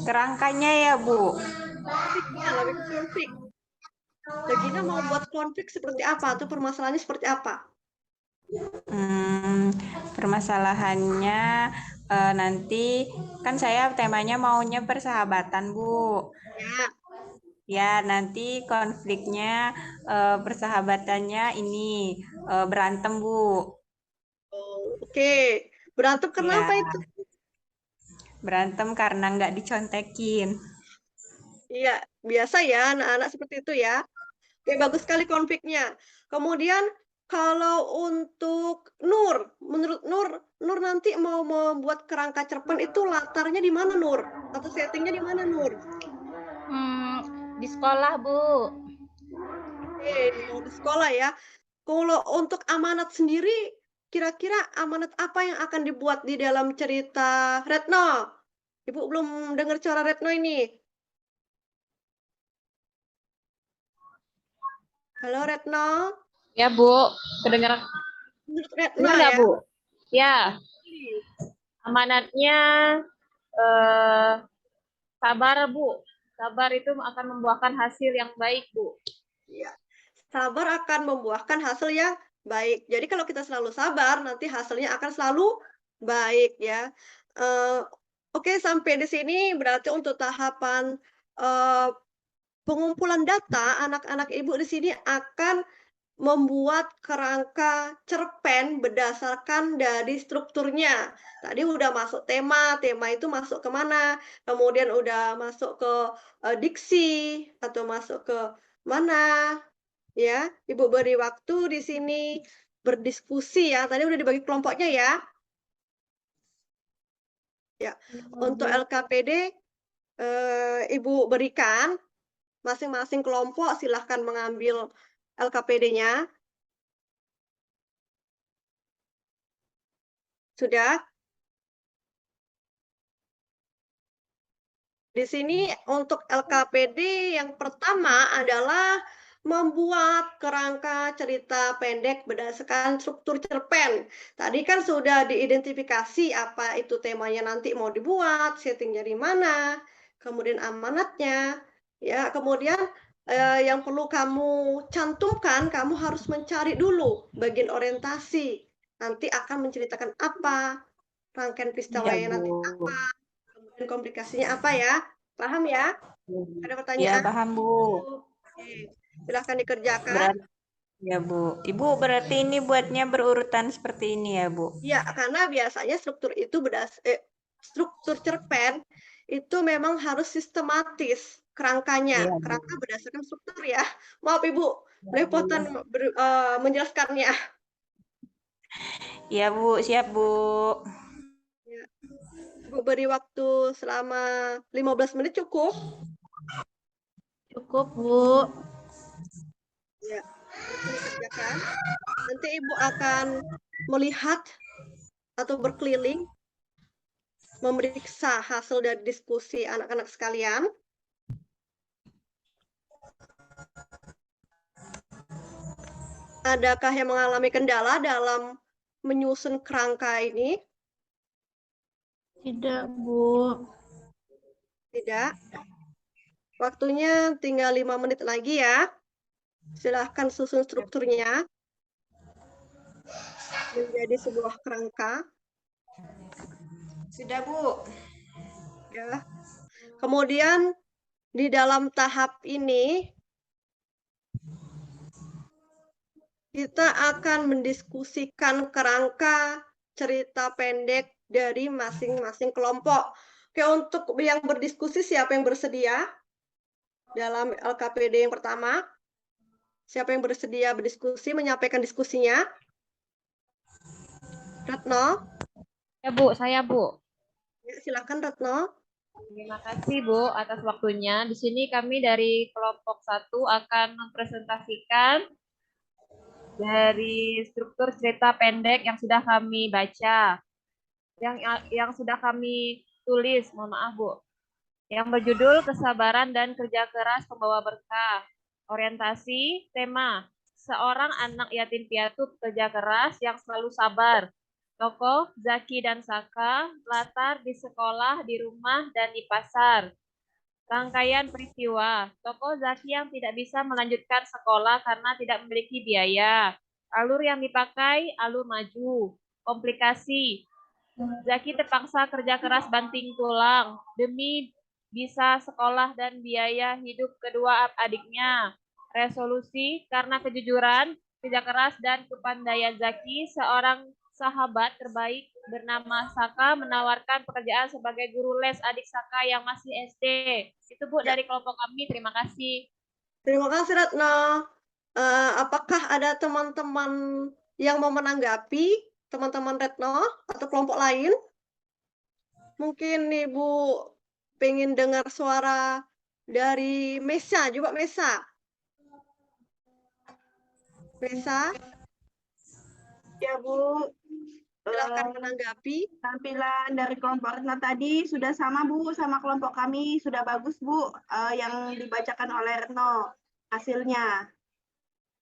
S7: Kerangkanya ya, Bu.
S1: Konfliknya, lebih ke konflik. Legina mau buat konflik seperti apa atau permasalahannya seperti apa?
S7: Permasalahannya nanti kan saya temanya maunya persahabatan, Bu.
S1: Ya.
S7: Ya, nanti konfliknya persahabatannya ini berantem, Bu.
S1: Oh, oke. Berantem kenapa
S7: Ya.
S1: itu?
S7: Berantem karena nggak dicontekin.
S1: Iya, biasa ya anak-anak seperti itu ya. Oke, bagus sekali konfliknya. Kemudian Kalau untuk Nur, menurut Nur nanti mau membuat kerangka cerpen itu latarnya di mana, Nur? Atau settingnya di mana, Nur?
S8: Di sekolah, Bu.
S1: Oke, mau di sekolah ya. Kalau untuk amanat sendiri, kira-kira amanat apa yang akan dibuat di dalam cerita Retno? Ibu belum dengar suara Retno ini. Halo Retno,
S2: Ya, Bu. Kedengaran
S1: menurut Retno
S2: dengar nggak,
S1: ya.
S2: Bu? Ya, amanatnya sabar, Bu. Sabar itu akan membuahkan hasil yang baik, Bu.
S1: Iya. Sabar akan membuahkan hasil yang baik. Jadi kalau kita selalu sabar, nanti hasilnya akan selalu baik ya. Eh, oke, sampai di sini berarti untuk tahapan eh, pengumpulan data, anak-anak ibu di sini akan membuat kerangka cerpen berdasarkan dari strukturnya. Tadi udah masuk tema, tema itu masuk ke mana, kemudian udah masuk ke diksi atau masuk ke mana, ya. Ibu beri waktu di sini berdiskusi ya. Tadi udah dibagi kelompoknya ya. Ya, untuk LKPD Ibu berikan masing-masing kelompok silahkan mengambil LKPD-nya. Sudah? Di sini untuk LKPD yang pertama adalah membuat kerangka cerita pendek berdasarkan struktur cerpen. Tadi kan sudah diidentifikasi apa itu temanya nanti mau dibuat, settingnya di mana, kemudian amanatnya, ya. Kemudian yang perlu kamu cantumkan, kamu harus mencari dulu bagian orientasi. Nanti akan menceritakan apa, rangkaian peristiwanya nanti apa, kemudian komplikasinya apa ya. Paham ya? Ada
S7: Iya,
S1: pertanyaan?
S7: paham, Bu.
S1: Oke, silahkan dikerjakan.
S7: Berarti ya, Bu. Ibu berarti ini buatnya berurutan seperti ini ya, Bu?
S1: Ya, karena biasanya struktur itu struktur cerpen itu memang harus sistematis kerangkanya.
S7: Iya, Bu.
S1: Kerangka berdasarkan struktur ya. Maaf Ibu, belepotan menjelaskannya.
S7: Iya, Bu. Siap, Bu.
S1: Ya. Ibu beri waktu selama 15 menit cukup?
S4: Cukup, Bu.
S1: Ya, silahkan dikerjakan. Nanti Ibu akan melihat atau berkeliling memeriksa hasil dari diskusi anak-anak sekalian. Adakah yang mengalami kendala dalam menyusun kerangka ini?
S4: Tidak, Bu.
S1: Tidak. Waktunya tinggal 5 menit lagi ya. Silahkan susun strukturnya menjadi sebuah kerangka.
S7: Sudah, Bu.
S1: Ya. Kemudian di dalam tahap ini kita akan mendiskusikan kerangka cerita pendek dari masing-masing kelompok. Oke, untuk yang berdiskusi siapa yang bersedia dalam LKPD yang pertama? Siapa yang bersedia berdiskusi, menyampaikan diskusinya? Retno?
S2: Ya, Bu. Saya, Bu.
S1: Ya, silakan Retno.
S2: Terima kasih, Bu, atas waktunya. Di sini kami dari kelompok 1 akan mempresentasikan dari struktur cerita pendek yang sudah kami baca, yang sudah kami tulis, mohon maaf, Bu, yang berjudul Kesabaran dan Kerja Keras Pembawa Berkah. Orientasi, tema, seorang anak yatim piatu pekerja keras yang selalu sabar. Tokoh, Zaki dan Saka, latar di sekolah, di rumah, dan di pasar. Rangkaian peristiwa, tokoh Zaki yang tidak bisa melanjutkan sekolah karena tidak memiliki biaya. Alur yang dipakai, alur maju. Komplikasi, Zaki terpaksa kerja keras banting tulang demi bisa sekolah dan biaya hidup kedua adiknya. Resolusi, karena kejujuran, kerja keras, dan kepandaian Zaki, seorang sahabat terbaik bernama Saka menawarkan pekerjaan sebagai guru les adik Saka yang masih SD. Itu, Bu, dari kelompok kami. Terima kasih.
S1: Terima kasih Retno. Apakah ada teman-teman yang mau menanggapi, teman-teman Retno atau kelompok lain? Mungkin Ibu pengen dengar suara dari Mesa juga, Mesa. Mesa,
S6: Ya, Bu.
S1: silakan menanggapi.
S6: Tampilan dari kelompok Retno tadi sudah sama, Bu, sama kelompok kami. Sudah bagus, Bu, yang dibacakan oleh Retno hasilnya.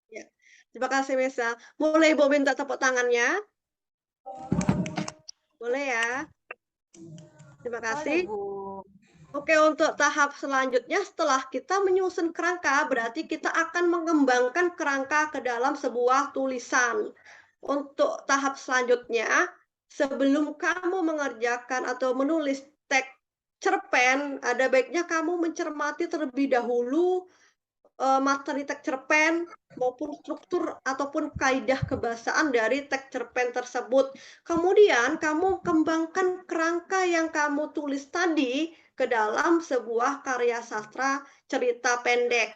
S1: Ya. Terima kasih, Mesa. Boleh Ibu minta tepuk tangannya? Boleh ya? Terima kasih. Oke, untuk tahap selanjutnya setelah kita menyusun kerangka, berarti kita akan mengembangkan kerangka ke dalam sebuah tulisan. Untuk tahap selanjutnya, sebelum kamu mengerjakan atau menulis teks cerpen, ada baiknya kamu mencermati terlebih dahulu materi teks cerpen maupun struktur ataupun kaidah kebahasaan dari teks cerpen tersebut. Kemudian kamu kembangkan kerangka yang kamu tulis tadi ke dalam sebuah karya sastra cerita pendek.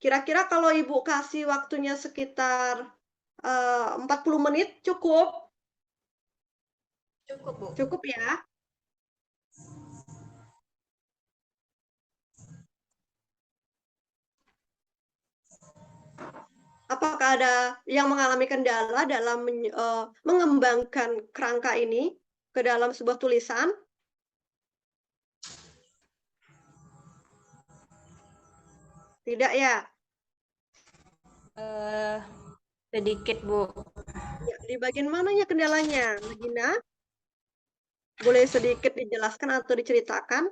S1: Kira-kira kalau Ibu kasih waktunya sekitar 40 menit cukup?
S7: Cukup, Bu.
S1: Cukup ya? Apakah ada yang mengalami kendala dalam mengembangkan kerangka ini ke dalam sebuah tulisan? Tidak ya?
S7: Sedikit, Bu.
S1: Ya, di bagian mananya kendalanya, Regina? Boleh sedikit dijelaskan atau diceritakan?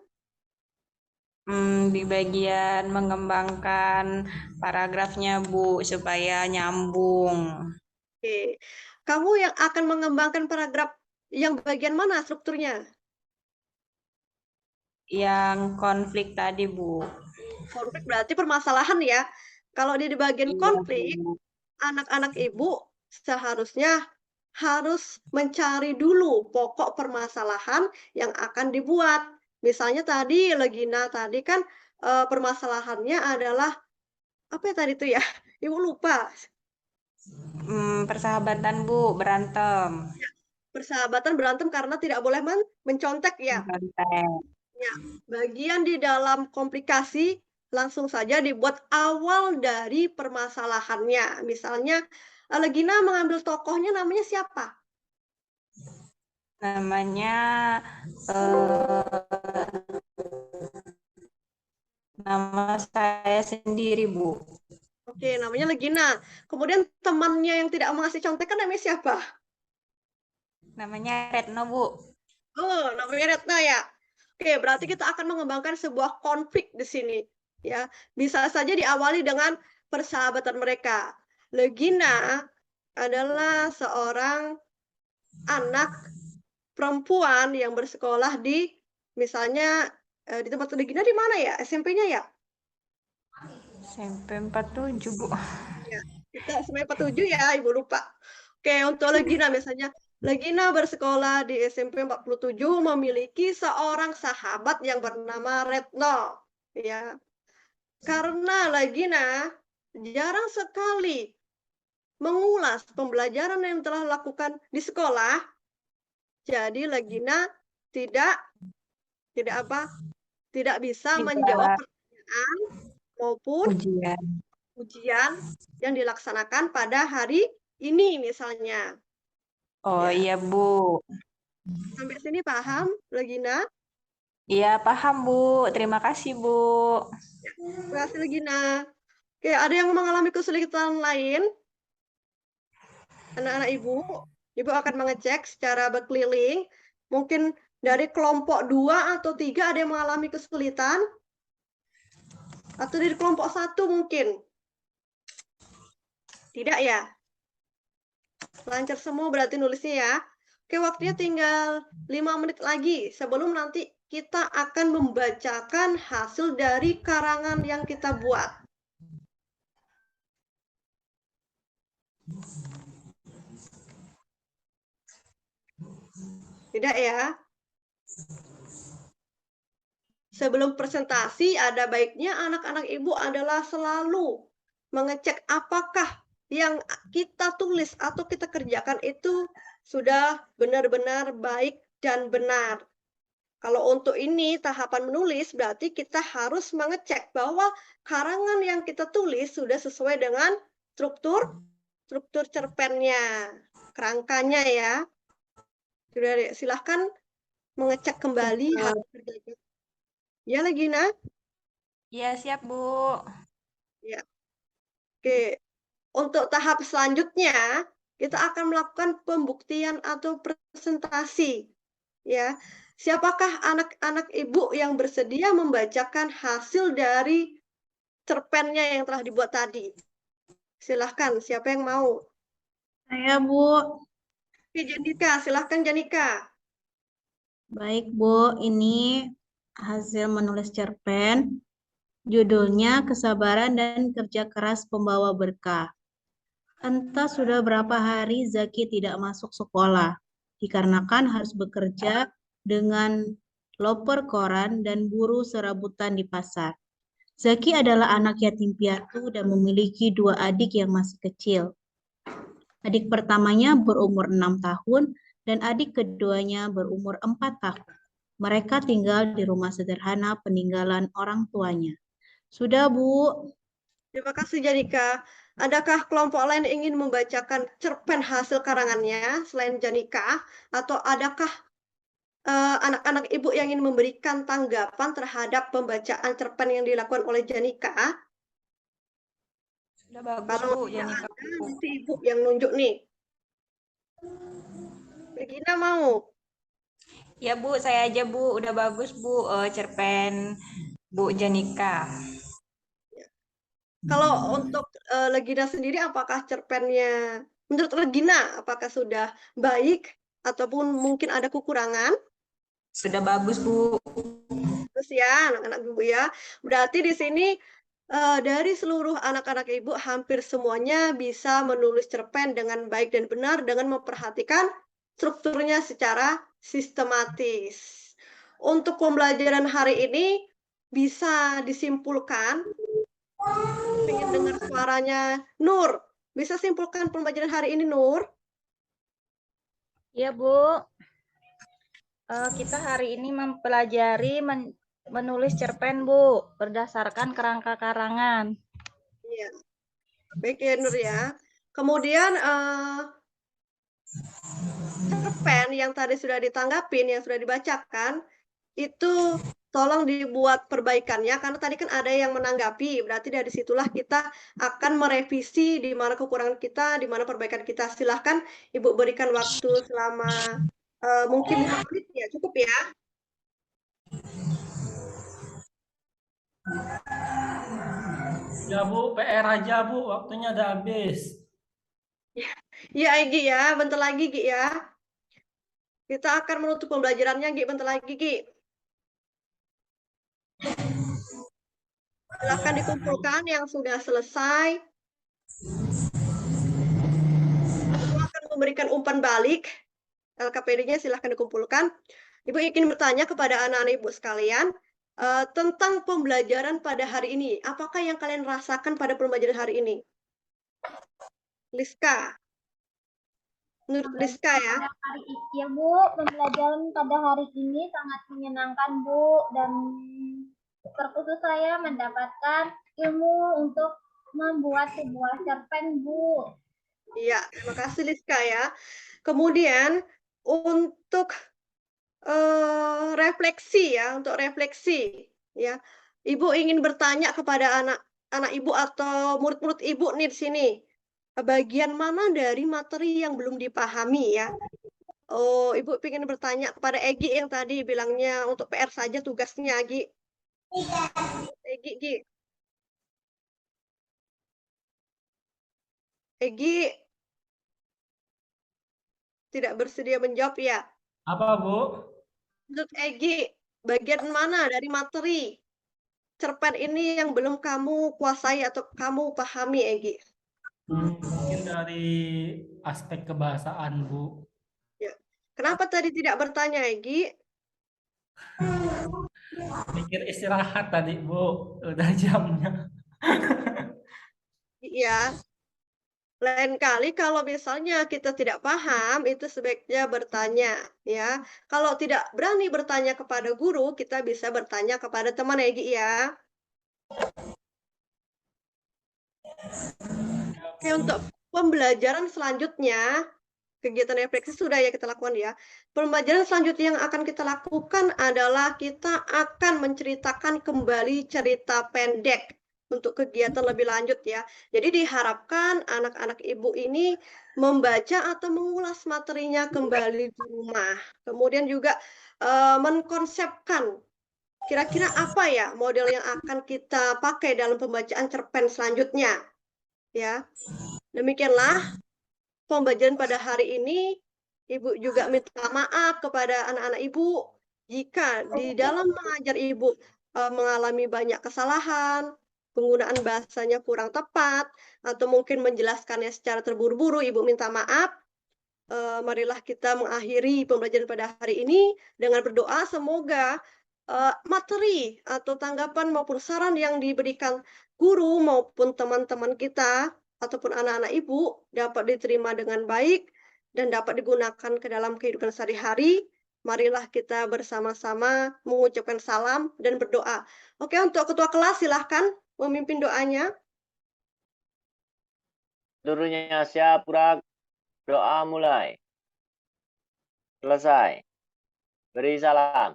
S7: Di bagian mengembangkan paragrafnya, Bu, supaya nyambung.
S1: Oke. Kamu yang akan mengembangkan paragraf yang bagian mana strukturnya?
S7: Yang konflik tadi, Bu.
S1: Konflik berarti permasalahan ya. Kalau di bagian
S7: Iya,
S1: konflik,
S7: Bu.
S1: anak-anak Ibu seharusnya harus mencari dulu pokok permasalahan yang akan dibuat. Misalnya tadi Legina tadi kan permasalahannya adalah apa ya tadi itu ya? Ibu lupa.
S7: Persahabatan, Bu, berantem.
S1: Ya, persahabatan berantem karena tidak boleh mencontek ya. Ya, bagian di dalam komplikasi langsung saja dibuat awal dari permasalahannya. Misalnya Legina mengambil tokohnya namanya siapa?
S7: Namanya nama saya sendiri, Bu.
S1: Oke, namanya Legina. Kemudian temannya yang tidak mengasih contekan namanya siapa?
S7: Namanya Retno, Bu.
S1: Oh, namanya Retna ya. Oke, berarti kita akan mengembangkan sebuah konflik di sini. Ya, bisa saja diawali dengan persahabatan mereka. Legina adalah seorang anak perempuan yang bersekolah di misalnya di tempat Legina di mana ya? SMP-nya ya?
S7: SMP 47, Bu.
S1: Ya, kita SMP 47 ya, Ibu lupa. Oke, untuk Legina misalnya, Legina bersekolah di SMP 47 memiliki seorang sahabat yang bernama Retno. Ya. Karena Legina jarang sekali mengulas pembelajaran yang telah lakukan di sekolah, jadi Legina tidak bisa menjawab pertanyaan maupun ujian yang dilaksanakan pada hari ini misalnya.
S7: Oh iya, Bu.
S1: Sampai sini paham, Legina?
S7: Iya, paham, Bu. Terima kasih, Bu.
S1: Terima kasih, Legina. Oke, ada yang mengalami kesulitan lain? Anak-anak Ibu akan mengecek secara berkeliling. Mungkin dari kelompok 2 atau 3 ada yang mengalami kesulitan? Atau dari kelompok 1 mungkin? Tidak ya? Lancar semua berarti nulisnya ya. Oke, waktunya tinggal 5 menit lagi sebelum nanti kita akan membacakan hasil dari karangan yang kita buat. Tidak ya? Sebelum presentasi, ada baiknya anak-anak Ibu adalah selalu mengecek apakah yang kita tulis atau kita kerjakan itu sudah benar-benar baik dan benar. Kalau untuk ini tahapan menulis berarti kita harus mengecek bahwa karangan yang kita tulis sudah sesuai dengan struktur cerpennya, kerangkanya ya. Sudah, silahkan mengecek kembali hasil kerjanya. Ya, Legina?
S7: Ya, siap, Bu.
S1: Ya. Oke. Untuk tahap selanjutnya, kita akan melakukan pembuktian atau presentasi. Ya. Siapakah anak-anak Ibu yang bersedia membacakan hasil dari cerpennya yang telah dibuat tadi? Silahkan, siapa yang mau?
S4: Saya, Bu.
S1: Oke, Janika, silahkan Janika.
S4: Baik, Bu. Ini hasil menulis cerpen. Judulnya Kesabaran dan Kerja Keras Pembawa Berkah. Entah sudah berapa hari Zaki tidak masuk sekolah, dikarenakan harus bekerja dengan loper koran dan buruh serabutan di pasar. Zaki adalah anak yatim piatu dan memiliki 2 adik yang masih kecil. Adik pertamanya berumur 6 tahun dan adik keduanya berumur 4 tahun. Mereka tinggal di rumah sederhana peninggalan orang tuanya. Sudah, Bu.
S1: Terima kasih, Janika. Adakah kelompok lain yang ingin membacakan cerpen hasil karangannya selain Janika? Atau adakah anak-anak Ibu yang ingin memberikan tanggapan terhadap pembacaan cerpen yang dilakukan oleh Janika?
S7: Sudah bagus,
S1: Kalau
S7: Bu.
S1: tidak
S7: Janika.
S1: ada, nanti Ibu yang nunjuk nih. Regina mau?
S7: Ya, Bu, saya aja, Bu. Udah bagus, Bu, cerpen Bu Janika.
S1: Kalau untuk Regina sendiri, apakah cerpennya, menurut Regina, apakah sudah baik ataupun mungkin ada kekurangan?
S7: Sudah bagus, Bu.
S1: Terus ya, anak-anak Ibu ya. Berarti di sini dari seluruh anak-anak Ibu hampir semuanya bisa menulis cerpen dengan baik dan benar dengan memperhatikan strukturnya secara sistematis. Untuk pembelajaran hari ini bisa disimpulkan, pengen dengar suaranya Nur. Bisa simpulkan pembelajaran hari ini, Nur?
S8: Ya, Bu. Kita hari ini mempelajari menulis cerpen, Bu, berdasarkan kerangka karangan.
S1: Iya. Baik ya, Nur ya. Kemudian cerpen yang tadi sudah ditanggapin, yang sudah dibacakan, itu tolong dibuat perbaikannya, karena tadi kan ada yang menanggapi, berarti dari situlah kita akan merevisi di mana kekurangan kita, di mana perbaikan kita. Silahkan Ibu berikan waktu selama mungkin 5 menit ya, cukup ya.
S5: Ya Bu, PR aja Bu, waktunya udah habis.
S1: Iya, Gi ya, bentar lagi Gi ya. Kita akan menutup pembelajarannya Gi, bentar lagi Gi. Silahkan dikumpulkan yang sudah selesai. Aku akan memberikan umpan balik. LKPD-nya silahkan dikumpulkan. Ibu ingin bertanya kepada anak-anak Ibu sekalian tentang pembelajaran pada hari ini. Apakah yang kalian rasakan pada pembelajaran hari ini? Liska. Menurut Liska ya.
S9: Ya, Bu, pembelajaran pada hari ini sangat menyenangkan, Bu, dan terkhusus saya mendapatkan ilmu untuk membuat sebuah cerpen, Bu.
S1: Iya, terima kasih Liska ya. Kemudian untuk refleksi ya, untuk refleksi ya. Ibu ingin bertanya kepada anak Ibu atau murid-murid Ibu nih di sini. Bagian mana dari materi yang belum dipahami ya? Oh, Ibu ingin bertanya kepada Egi yang tadi bilangnya untuk PR saja tugasnya, Egi. Egi. Egi tidak bersedia menjawab ya?
S5: Apa Bu?
S1: Menurut Egi, bagian mana dari materi cerpen ini yang belum kamu kuasai atau kamu pahami, Egi?
S5: Mungkin dari aspek kebahasaan, Bu.
S1: Ya. Kenapa tadi tidak bertanya, Egi?
S5: Pikir istirahat tadi, Bu. Udah jamnya.
S1: ya. Lain kali kalau misalnya kita tidak paham, itu sebaiknya bertanya, ya. Kalau tidak berani bertanya kepada guru, kita bisa bertanya kepada teman ya, Gi, ya. Oke, untuk pembelajaran selanjutnya, kegiatan refleksi sudah ya kita lakukan ya. Pembelajaran selanjutnya yang akan kita lakukan adalah kita akan menceritakan kembali cerita pendek untuk kegiatan lebih lanjut ya. Jadi diharapkan anak-anak ibu ini membaca atau mengulas materinya kembali di rumah. Kemudian juga mengkonsepkan kira-kira apa ya model yang akan kita pakai dalam pembacaan cerpen selanjutnya. Ya, demikianlah pembelajaran pada hari ini. Ibu juga minta maaf kepada anak-anak ibu jika di dalam mengajar ibu mengalami banyak kesalahan, penggunaan bahasanya kurang tepat, atau mungkin menjelaskannya secara terburu-buru. Ibu minta maaf. Marilah kita mengakhiri pembelajaran pada hari ini dengan berdoa semoga materi atau tanggapan maupun saran yang diberikan guru maupun teman-teman kita ataupun anak-anak ibu dapat diterima dengan baik dan dapat digunakan ke dalam kehidupan sehari-hari. Marilah kita bersama-sama mengucapkan salam dan berdoa. Oke, untuk ketua kelas silahkan memimpin doanya.
S10: Seluruhnya siap, Burak. Doa mulai. Selesai. Beri salam.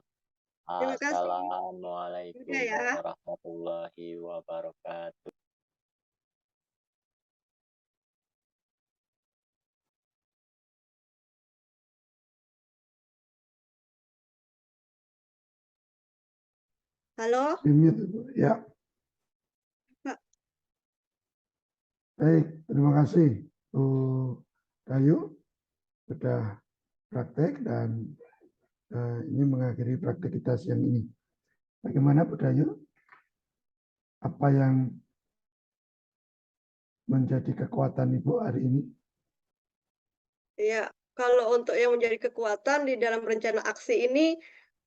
S1: Terima kasih.
S10: Assalamualaikum
S1: Udah ya.
S10: warahmatullahi wabarakatuh.
S1: Halo.
S11: Ya.
S1: Pak.
S11: Baik, terima kasih Bu Dayu sudah praktek dan ini mengakhiri praktek kita siang ini. Bagaimana Bu Dayu? Apa yang menjadi kekuatan Ibu hari ini?
S1: Iya, kalau untuk yang menjadi kekuatan di dalam rencana aksi ini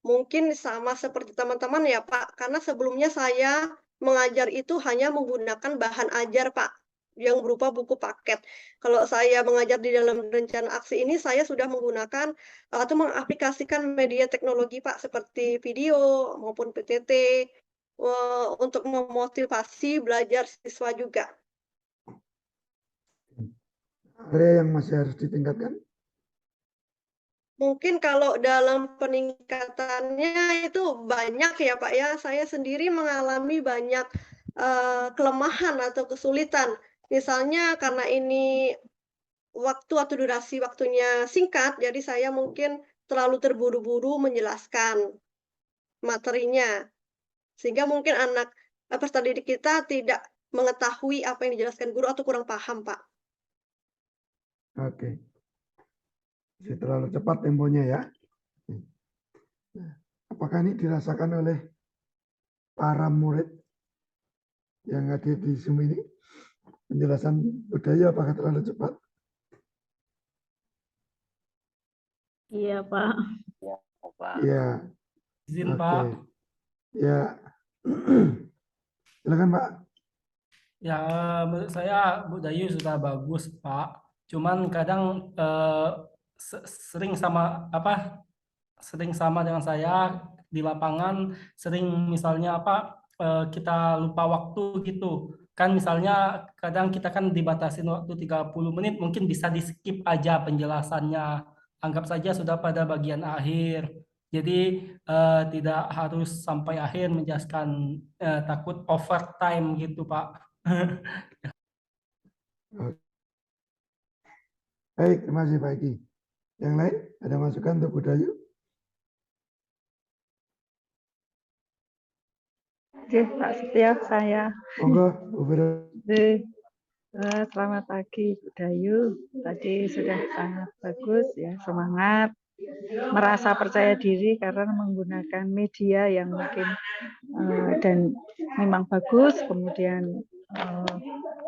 S1: mungkin sama seperti teman-teman ya Pak, karena sebelumnya saya mengajar itu hanya menggunakan bahan ajar Pak, yang berupa buku paket. Kalau saya mengajar di dalam rencana aksi ini, saya sudah menggunakan atau mengaplikasikan media teknologi Pak, seperti video maupun PTT untuk memotivasi belajar siswa juga.
S11: Area yang masih harus ditingkatkan?
S1: Mungkin kalau dalam peningkatannya itu banyak ya Pak ya, saya sendiri mengalami banyak kelemahan atau kesulitan. Misalnya karena ini waktu atau durasi waktunya singkat, jadi saya mungkin terlalu terburu-buru menjelaskan materinya. Sehingga mungkin anak peserta didik kita tidak mengetahui apa yang dijelaskan guru atau kurang paham, Pak.
S11: Oke. Masih terlalu cepat temponya ya. Apakah ini dirasakan oleh para murid yang hadir di Zoom ini? Penjelasan budaya apakah terlalu cepat?
S4: Iya, Pak.
S10: Ya, Pak.
S11: Iya.
S5: Izin,
S11: Oke.
S5: Pak.
S11: Ya. Silakan, Pak.
S5: Ya, menurut saya Bu Dayu sudah bagus, Pak. Cuman kadang sering sama dengan saya di lapangan, sering misalnya kita lupa waktu gitu. Kan misalnya kadang kita kan dibatasin waktu 30 menit, mungkin bisa di-skip aja penjelasannya. Anggap saja sudah pada bagian akhir. Jadi tidak harus sampai akhir menjelaskan, takut overtime gitu, Pak.
S11: Baik, terima kasih Pak Eki. Yang lain ada masukan untuk Bu Dayu?
S12: Oke, Pak Setia, saya.
S11: Monggo, Bu Vero.
S12: Selamat pagi, Bu Dayu. Tadi sudah sangat bagus ya, semangat, merasa percaya diri karena menggunakan media yang mungkin dan memang bagus, kemudian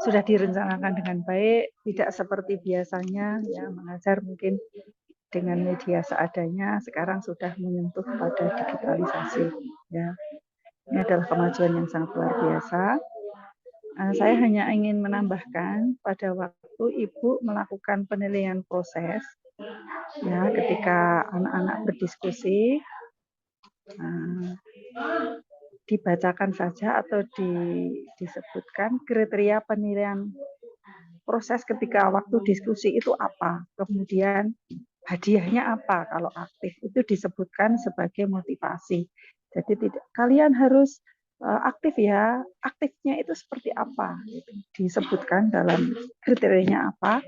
S12: sudah direncanakan dengan baik, tidak seperti biasanya ya mengajar mungkin dengan media seadanya, sekarang sudah menyentuh pada digitalisasi ya. Ini adalah kemajuan yang sangat luar biasa. Saya hanya ingin menambahkan pada waktu Ibu melakukan penilaian proses, ya ketika anak-anak berdiskusi, dibacakan saja atau disebutkan kriteria penilaian proses ketika waktu diskusi itu apa, kemudian hadiahnya apa kalau aktif, itu disebutkan sebagai motivasi. Jadi tidak, kalian harus aktif ya, aktifnya itu seperti apa, disebutkan dalam kriterianya apa,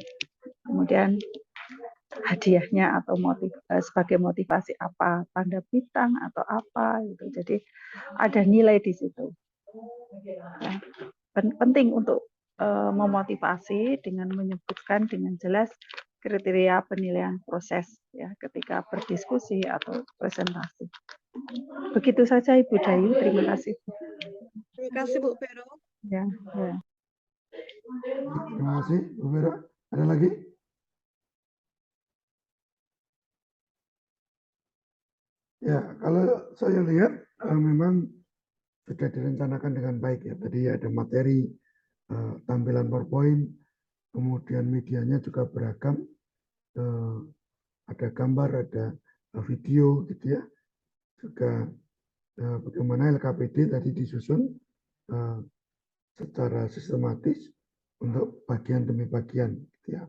S12: kemudian hadiahnya atau sebagai motivasi apa, tanda bintang atau apa, gitu. Jadi ada nilai di situ. Ya, penting untuk memotivasi dengan menyebutkan dengan jelas kriteria penilaian proses ya ketika berdiskusi atau presentasi. Begitu saja Ibu Dayu, terima kasih.
S1: Terima kasih Bu Vero.
S12: Ya, ya.
S11: Terima kasih Bu Vero. Ada lagi? Ya, kalau saya lihat memang sudah direncanakan dengan baik ya. Tadi ada materi, tampilan PowerPoint, kemudian medianya juga beragam, ada gambar, ada video gitu ya. Juga bagaimana LKPD tadi disusun secara sistematis untuk bagian demi bagian gitu ya.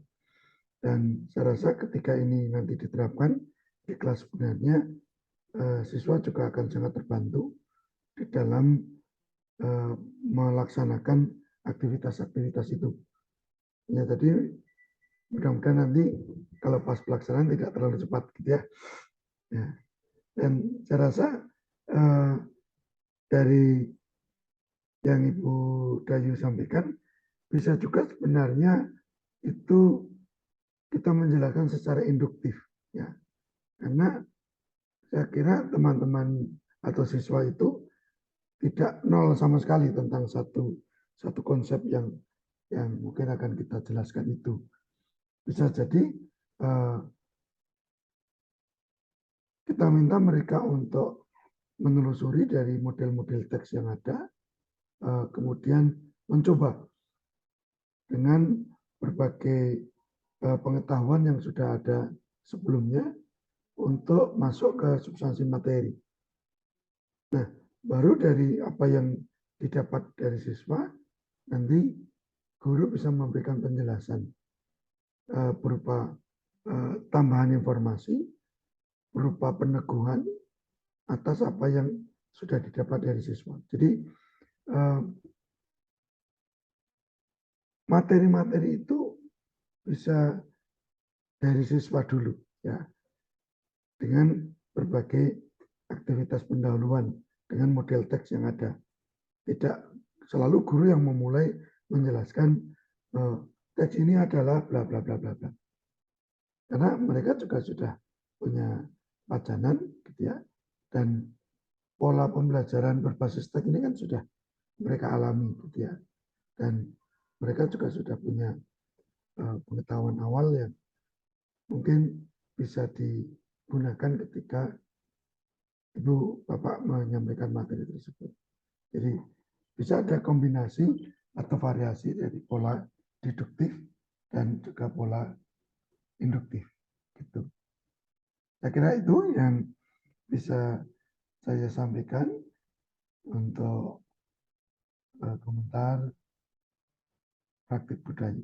S11: Dan saya rasa ketika ini nanti diterapkan di kelas sebenarnya siswa juga akan sangat terbantu di dalam melaksanakan aktivitas-aktivitas itu. Ya tadi mudah-mudahan nanti kalau pas pelaksanaan tidak terlalu cepat gitu ya. Ya. Dan saya rasa dari yang Ibu Dayu sampaikan bisa juga sebenarnya itu kita menjelaskan secara induktif ya. Karena saya kira teman-teman atau siswa itu tidak nol sama sekali tentang satu konsep yang mungkin akan kita jelaskan itu. Bisa jadi kita minta mereka untuk menelusuri dari model-model teks yang ada, kemudian mencoba dengan berbagai pengetahuan yang sudah ada sebelumnya untuk masuk ke substansi materi. Nah, baru dari apa yang didapat dari siswa, nanti guru bisa memberikan penjelasan berupa tambahan informasi, berupa peneguhan atas apa yang sudah didapat dari siswa. Jadi materi-materi itu bisa dari siswa dulu ya, dengan berbagai aktivitas pendahuluan dengan model teks yang ada. Tidak selalu guru yang memulai menjelaskan teks ini adalah bla bla bla bla bla. Karena mereka juga sudah punya pacanan gitu ya, dan pola pembelajaran berbasis teks ini kan sudah mereka alami gitu ya, dan mereka juga sudah punya pengetahuan awal yang mungkin bisa digunakan ketika Ibu Bapak menyampaikan materi tersebut. Jadi bisa ada kombinasi atau variasi dari pola deduktif dan juga pola induktif. Gitu. Saya kira itu yang bisa saya sampaikan untuk komentar praktik budaya.